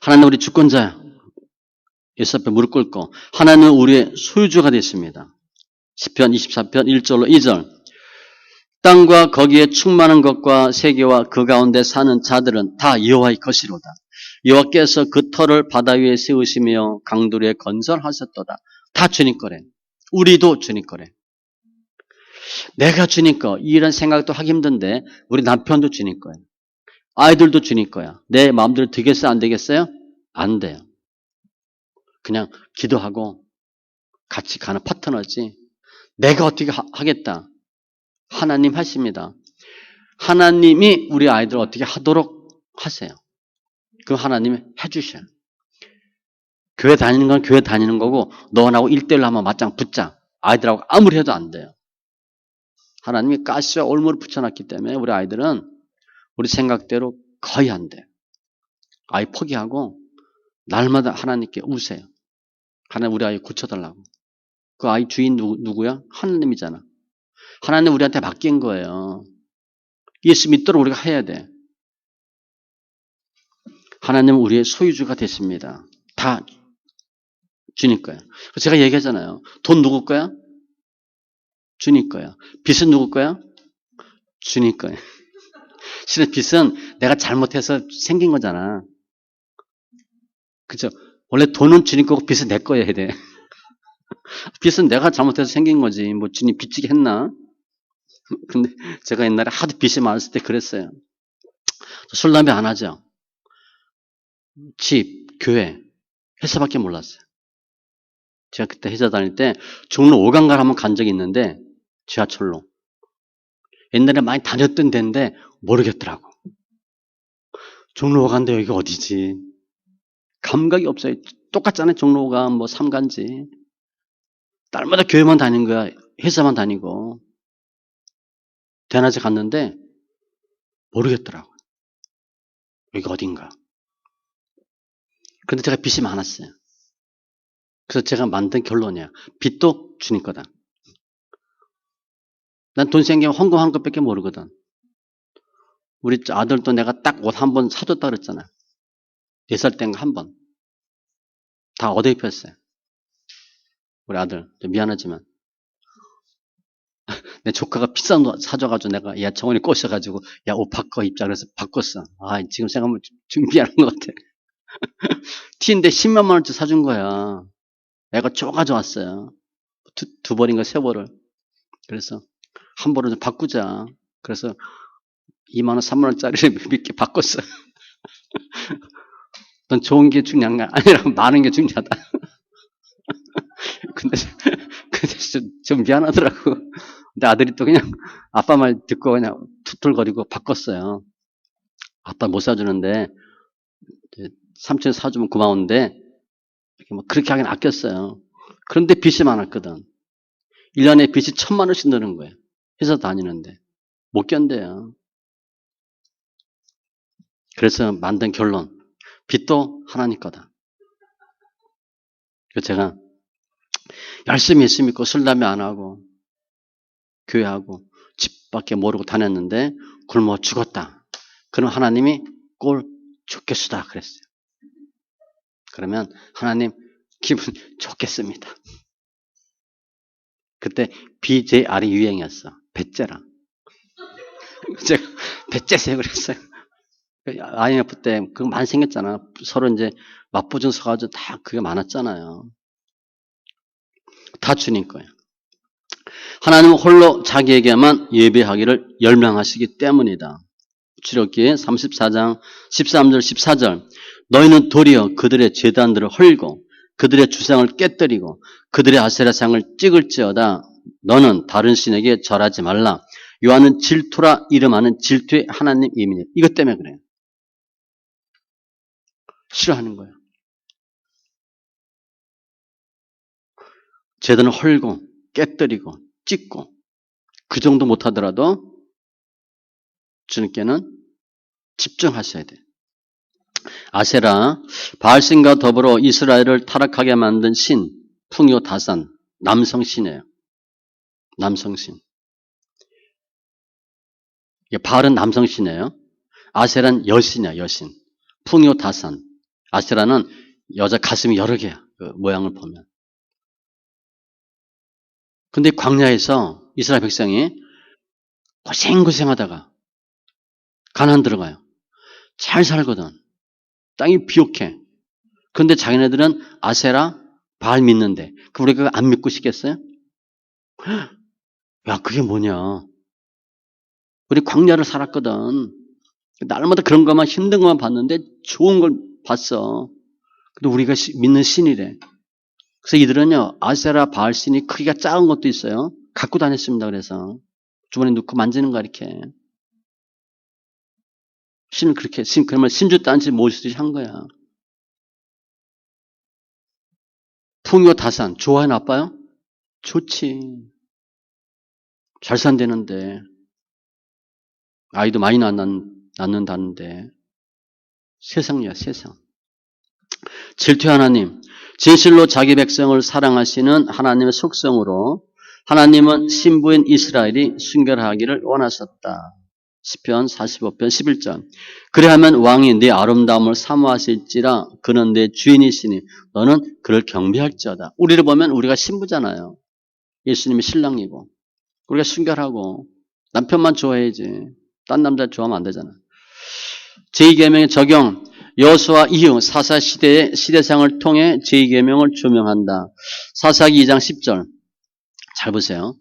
Speaker 1: 하나님 우리 주권자야. 예수 앞에 무릎 꿇고 하나님은 우리의 소유주가 됐습니다. 시편 24편 1절로 2절. 땅과 거기에 충만한 것과 세계와 그 가운데 사는 자들은 다 여호와의 것이로다. 여호와께서 그 터를 바다 위에 세우시며 강들 위에 건설하셨도다. 다 주님 거래. 우리도 주님 거래. 내가 주님 거. 이런 생각도 하기 힘든데 우리 남편도 주님 거예요. 아이들도 주님 거야. 내 마음대로 되겠어요? 안 되겠어요? 안 돼요. 그냥 기도하고 같이 가는 파트너지. 내가 어떻게 하겠다. 하나님 하십니다. 하나님이 우리 아이들 어떻게 하도록 하세요. 그럼 하나님이 해주셔요. 교회 다니는 건 교회 다니는 거고 너와 나하고 1대1로 한번 맞짱 붙자. 아이들하고 아무리 해도 안 돼요. 하나님이 가시와 올무를 붙여놨기 때문에 우리 아이들은 우리 생각대로 거의 안 돼요. 아이 포기하고 날마다 하나님께 우세요. 하나님 우리 아이 고쳐달라고. 그 아이 주인 누구야? 하나님이잖아. 하나님 우리한테 맡긴 거예요. 예수 믿도록 우리가 해야 돼. 하나님은 우리의 소유주가 됐습니다. 다 주님 거야. 제가 얘기하잖아요. 돈 누구 거야? 주님 거야. 빚은 누구 거야? 주님 거야. 실은 빚은 내가 잘못해서 생긴 거잖아. 그죠? 원래 돈은 주님 거고 빚은 내 거여야 돼. 빚은 내가 잘못해서 생긴 거지. 뭐 주님 빚지게 했나? 근데 제가 옛날에 하도 빚이 많았을 때 그랬어요. 술, 담배 안 하죠. 집, 교회, 회사밖에 몰랐어요. 제가 그때 회사 다닐 때 종로 5강가를 한번 간 적이 있는데 지하철로. 옛날에 많이 다녔던 데인데 모르겠더라고. 종로 5가인데 여기가 어디지? 감각이 없어요. 똑같잖아요. 종로 5가 뭐 3가인지. 날마다 교회만 다닌 거야. 회사만 다니고. 대낮에 갔는데 모르겠더라고. 여기가 어딘가. 그런데 제가 빚이 많았어요. 그래서 제가 만든 결론이야. 빚도 주님 거다. 난 돈 생기면 헌금한 것밖에 모르거든. 우리 아들도 내가 딱 옷 한 번 사줬다 그랬잖아. 4살 땐가 한 번. 다 얻어 입혔어요. 우리 아들. 좀 미안하지만. 내 조카가 비싼 옷 사줘가지고 내가 야 정원이 꼬셔가지고 야 옷 바꿔 입자 그래서 바꿨어. 아 지금 생각하면 좀 미안한 것 같아. 티인데 10만 원어치 사준 거야. 애가 쪼가져왔어요. 두 벌인가 세 벌을. 그래서 한 벌을 좀 바꾸자. 그래서 2만 원, 3만 원짜리를 몇 개 바꿨어. 넌 좋은 게 중요한 게 아니라 많은 게 중요하다. 근데 좀 미안하더라고. 근데 아들이 또 그냥 아빠 말 듣고 그냥 툭툭거리고 바꿨어요. 아빠 못 사주는데 삼촌이 사주면 고마운데 뭐 그렇게 하긴 아꼈어요. 그런데 빚이 많았거든. 1년에 빚이 1,000만 원씩 느는 거예요. 회사 다니는데. 못 견뎌요. 그래서 만든 결론. 빚도 하나님 거다. 그래서 제가 열심히 예수 믿고 술, 담배 안 하고 교회하고 집밖에 모르고 다녔는데 굶어 죽었다. 그럼 하나님이 꼴 좋겠수다 그랬어요. 그러면 하나님 기분 좋겠습니다. 그때 BJR이 유행이었어. 배째라. 제가 배째세요 그랬어요. IMF 때 그거 많이 생겼잖아. 서로 이제 맞부중 서가지고 다 그게 많았잖아요. 다 주님 거예요. 하나님은 홀로 자기에게만 예배하기를 열명하시기 때문이다. 출애굽기 34장 13절 14절 너희는 도리어 그들의 제단들을 헐고 그들의 주상을 깨뜨리고 그들의 아세라상을 찍을지어다. 너는 다른 신에게 절하지 말라. 요한은 질투라 이름하는 질투의 하나님 이민이다. 이것 때문에 그래요. 싫어하는 거예요. 제단을 헐고 깨뜨리고 찍고 그 정도 못하더라도 주님께는 집중하셔야 돼요. 아세라, 바알신과 더불어 이스라엘을 타락하게 만든 신, 풍요 다산, 남성신이에요. 남성신. 바알은 남성신이에요. 아세라는 여신이야, 여신. 풍요 다산. 아세라는 여자 가슴이 여러 개야. 그 모양을 보면. 근데 광야에서 이스라엘 백성이 고생고생하다가 가나안 들어가요. 잘 살거든. 땅이 비옥해. 그런데 자기네들은 아세라, 바알 믿는데 그 우리가 안 믿고 싶겠어요? 야, 그게 뭐냐. 우리 광야를 살았거든. 날마다 그런 것만 힘든 것만 봤는데 좋은 걸 봤어. 근데 우리가 믿는 신이래. 그래서 이들은요, 아세라 바알 신이 크기가 작은 것도 있어요. 갖고 다녔습니다. 그래서 주머니에 넣고 만지는 거 이렇게. 신을 그렇게, 그러면 신주 딴지 모시듯이 한 거야. 풍요 다산, 좋아요, 나빠요? 좋지. 잘 산다는데. 아이도 많이 낳는다는데. 세상이야, 세상. 질투 하나님, 진실로 자기 백성을 사랑하시는 하나님의 속성으로 하나님은 신부인 이스라엘이 순결하기를 원하셨다. 시편 45편 11절. 그래하면 왕이 네 아름다움을 사모하실지라 그는 내 주인이시니 너는 그를 경배할지어다. 우리를 보면 우리가 신부잖아요. 예수님이 신랑이고 우리가 순결하고 남편만 좋아해야지. 딴 남자 좋아하면 안 되잖아. 제2계명의 적용. 여호수아 이후 사사 시대의 시대상을 통해 제2계명을 조명한다. 사사기 2장 10절. 잘 보세요.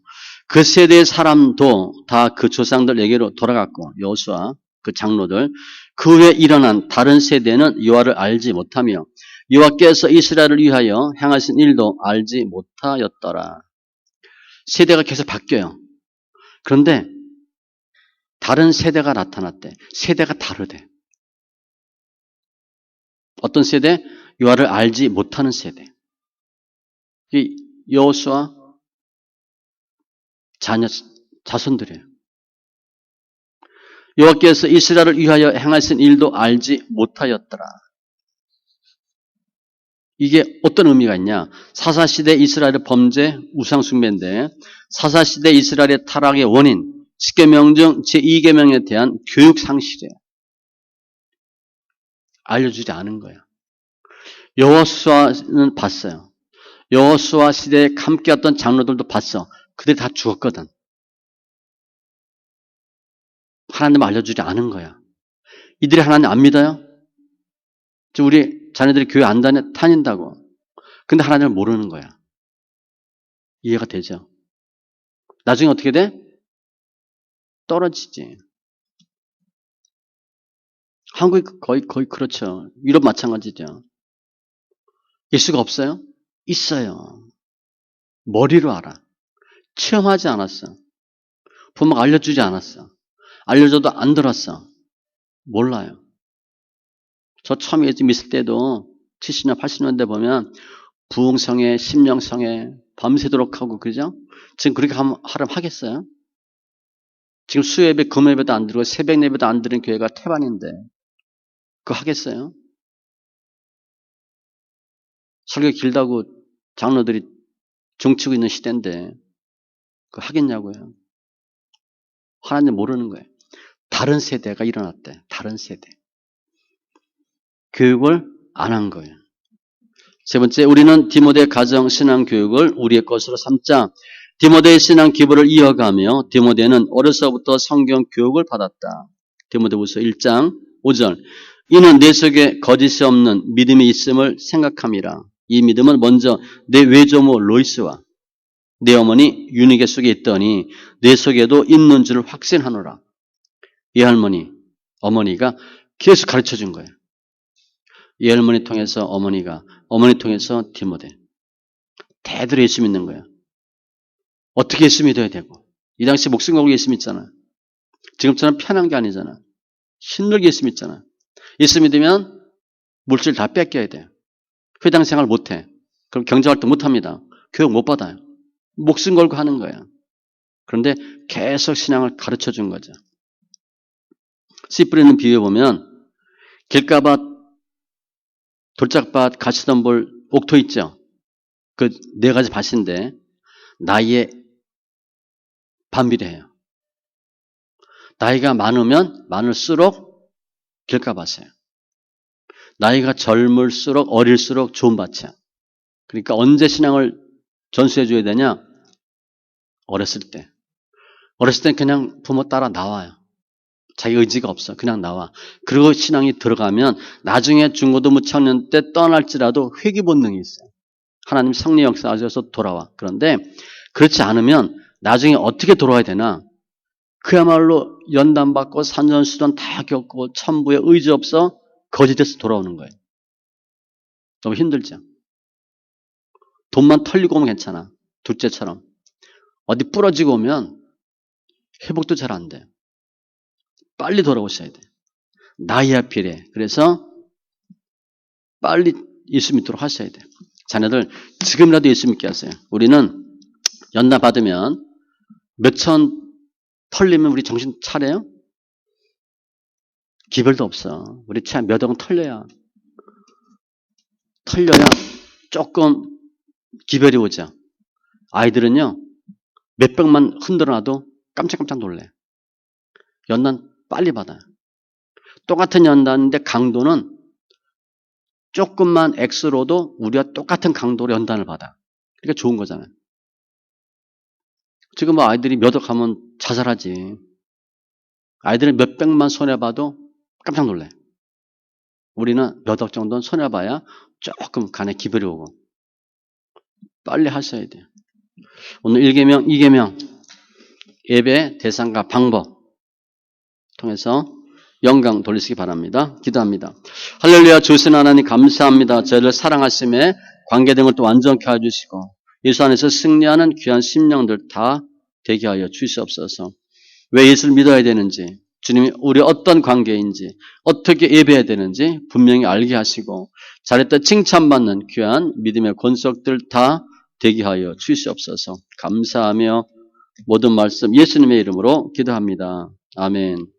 Speaker 1: 그 세대의 사람도 다 그 조상들에게로 돌아갔고 여호수아 그 장로들 그 후에 일어난 다른 세대는 여호와를 알지 못하며 여호와께서 이스라엘을 위하여 행하신 일도 알지 못하였더라. 세대가 계속 바뀌어요. 그런데 다른 세대가 나타났대. 세대가 다르대. 어떤 세대? 여호와를 알지 못하는 세대. 이 여호수아 자손들이에요. 여호와께서 이스라엘을 위하여 행하신 일도 알지 못하였더라. 이게 어떤 의미가 있냐? 사사시대 이스라엘의 범죄, 우상숭배인데 사사시대 이스라엘의 타락의 원인, 10계명 중 제2계명에 대한 교육 상실이에요. 알려주지 않은 거예요. 여호수아는 봤어요. 여호수아 시대에 함께했던 장로들도 봤어. 그들이 다 죽었거든. 하나님 알려주지 않은 거야. 이들이 하나님 안 믿어요? 우리 자녀들이 교회 안 다닌다고. 근데 하나님을 모르는 거야. 이해가 되죠? 나중에 어떻게 돼? 떨어지지. 한국이 거의 그렇죠. 유럽 마찬가지죠. 예수가 없어요? 있어요. 머리로 알아. 체험하지 않았어. 부모가 알려주지 않았어. 알려줘도 안 들었어. 몰라요. 저 처음에 예수 믿을 때도 70년, 80년대 보면 부흥성회, 심령성회 밤새도록 하고 그러죠? 지금 그렇게 하려면 하겠어요? 지금 수예배, 금예배도 안 드리고 새벽 예배도 안 드리는 교회가 태반인데 그거 하겠어요? 설교 길다고 장로들이 종치고 있는 시대인데 그거 하겠냐고요? 하나님 모르는 거예요. 다른 세대가 일어났대. 다른 세대. 교육을 안 한 거예요. 세 번째, 우리는 디모데 가정 신앙 교육을 우리의 것으로 삼자. 디모데의 신앙 기부를 이어가며 디모데는 어려서부터 성경 교육을 받았다. 디모데후서 1장 5절. 이는 내 속에 거짓이 없는 믿음이 있음을 생각함이라. 이 믿음은 먼저 내 외조모 로이스와 내 어머니 유니게 속에 있더니 내 속에도 있는 줄 확신하노라. 이 어머니가 계속 가르쳐 준 거예요. 이 할머니 통해서 어머니 통해서 디모데. 대대로 예수 믿는 거예요. 어떻게 예수 믿어야 되고. 이 당시 목숨 걸고 예수 믿잖아. 지금처럼 편한 게 아니잖아. 힘들게 예수 믿잖아. 예수 믿으면 물질 다 뺏겨야 돼. 회당 생활 못 해. 그럼 경제활동 못 합니다. 교육 못 받아요. 목숨 걸고 하는 거야. 그런데 계속 신앙을 가르쳐 준 거죠. 씨 뿌리는 비유에 보면 길가밭, 돌짝밭, 가시덤불, 옥토 있죠. 그 네 가지 밭인데 나이에 반비례해요. 나이가 많으면 많을수록 길가밭이에요. 나이가 젊을수록 어릴수록 좋은 밭이야. 그러니까 언제 신앙을 전수해 줘야 되냐? 어렸을 때. 어렸을 땐 그냥 부모 따라 나와요. 자기 의지가 없어. 그냥 나와. 그리고 신앙이 들어가면 나중에 중고등부 청년 때 떠날지라도 회귀 본능이 있어요. 하나님 성리 역사하셔서 돌아와. 그런데 그렇지 않으면 나중에 어떻게 돌아와야 되나? 그야말로 연단받고 산전수전 다 겪고 천부에 의지 없어 거짓에서 돌아오는 거예요. 너무 힘들죠. 돈만 털리고 오면 괜찮아. 둘째처럼. 어디 부러지고 오면 회복도 잘 안 돼요. 빨리 돌아오셔야 돼. 나이야 필요해. 그래서 빨리 예수 믿도록 하셔야 돼. 자녀들 지금이라도 예수 믿게 하세요. 우리는 연단 받으면 몇천 털리면 우리 정신 차려요? 기별도 없어. 우리 차 몇 억은 털려야 조금 기별이 오죠. 아이들은요, 몇백만 흔들어놔도 깜짝깜짝 놀래. 연단 빨리 받아요. 똑같은 연단인데 강도는 조금만 X로도 우리와 똑같은 강도로 연단을 받아. 그러니까 좋은 거잖아요. 지금 뭐 아이들이 몇 억 하면 자살하지. 아이들은 몇백만 손해봐도 깜짝 놀래. 우리는 몇 억 정도는 손해봐야 조금 간에 기별이 오고. 빨리 하셔야 돼요. 오늘 1계명, 2계명 예배 대상과 방법 통해서 영광 돌리시기 바랍니다. 기도합니다. 할렐루야. 주신 하나님 감사합니다. 저희를 사랑하심에 관계 등을 또 완전케 해주시고 예수 안에서 승리하는 귀한 심령들 다 되게 하여 주시옵소서. 왜 예수를 믿어야 되는지, 주님이 우리 어떤 관계인지, 어떻게 예배해야 되는지 분명히 알게 하시고 잘했다 칭찬받는 귀한 믿음의 권속들 다 되게 하여 주시옵소서. 감사하며 모든 말씀 예수님의 이름으로 기도합니다. 아멘.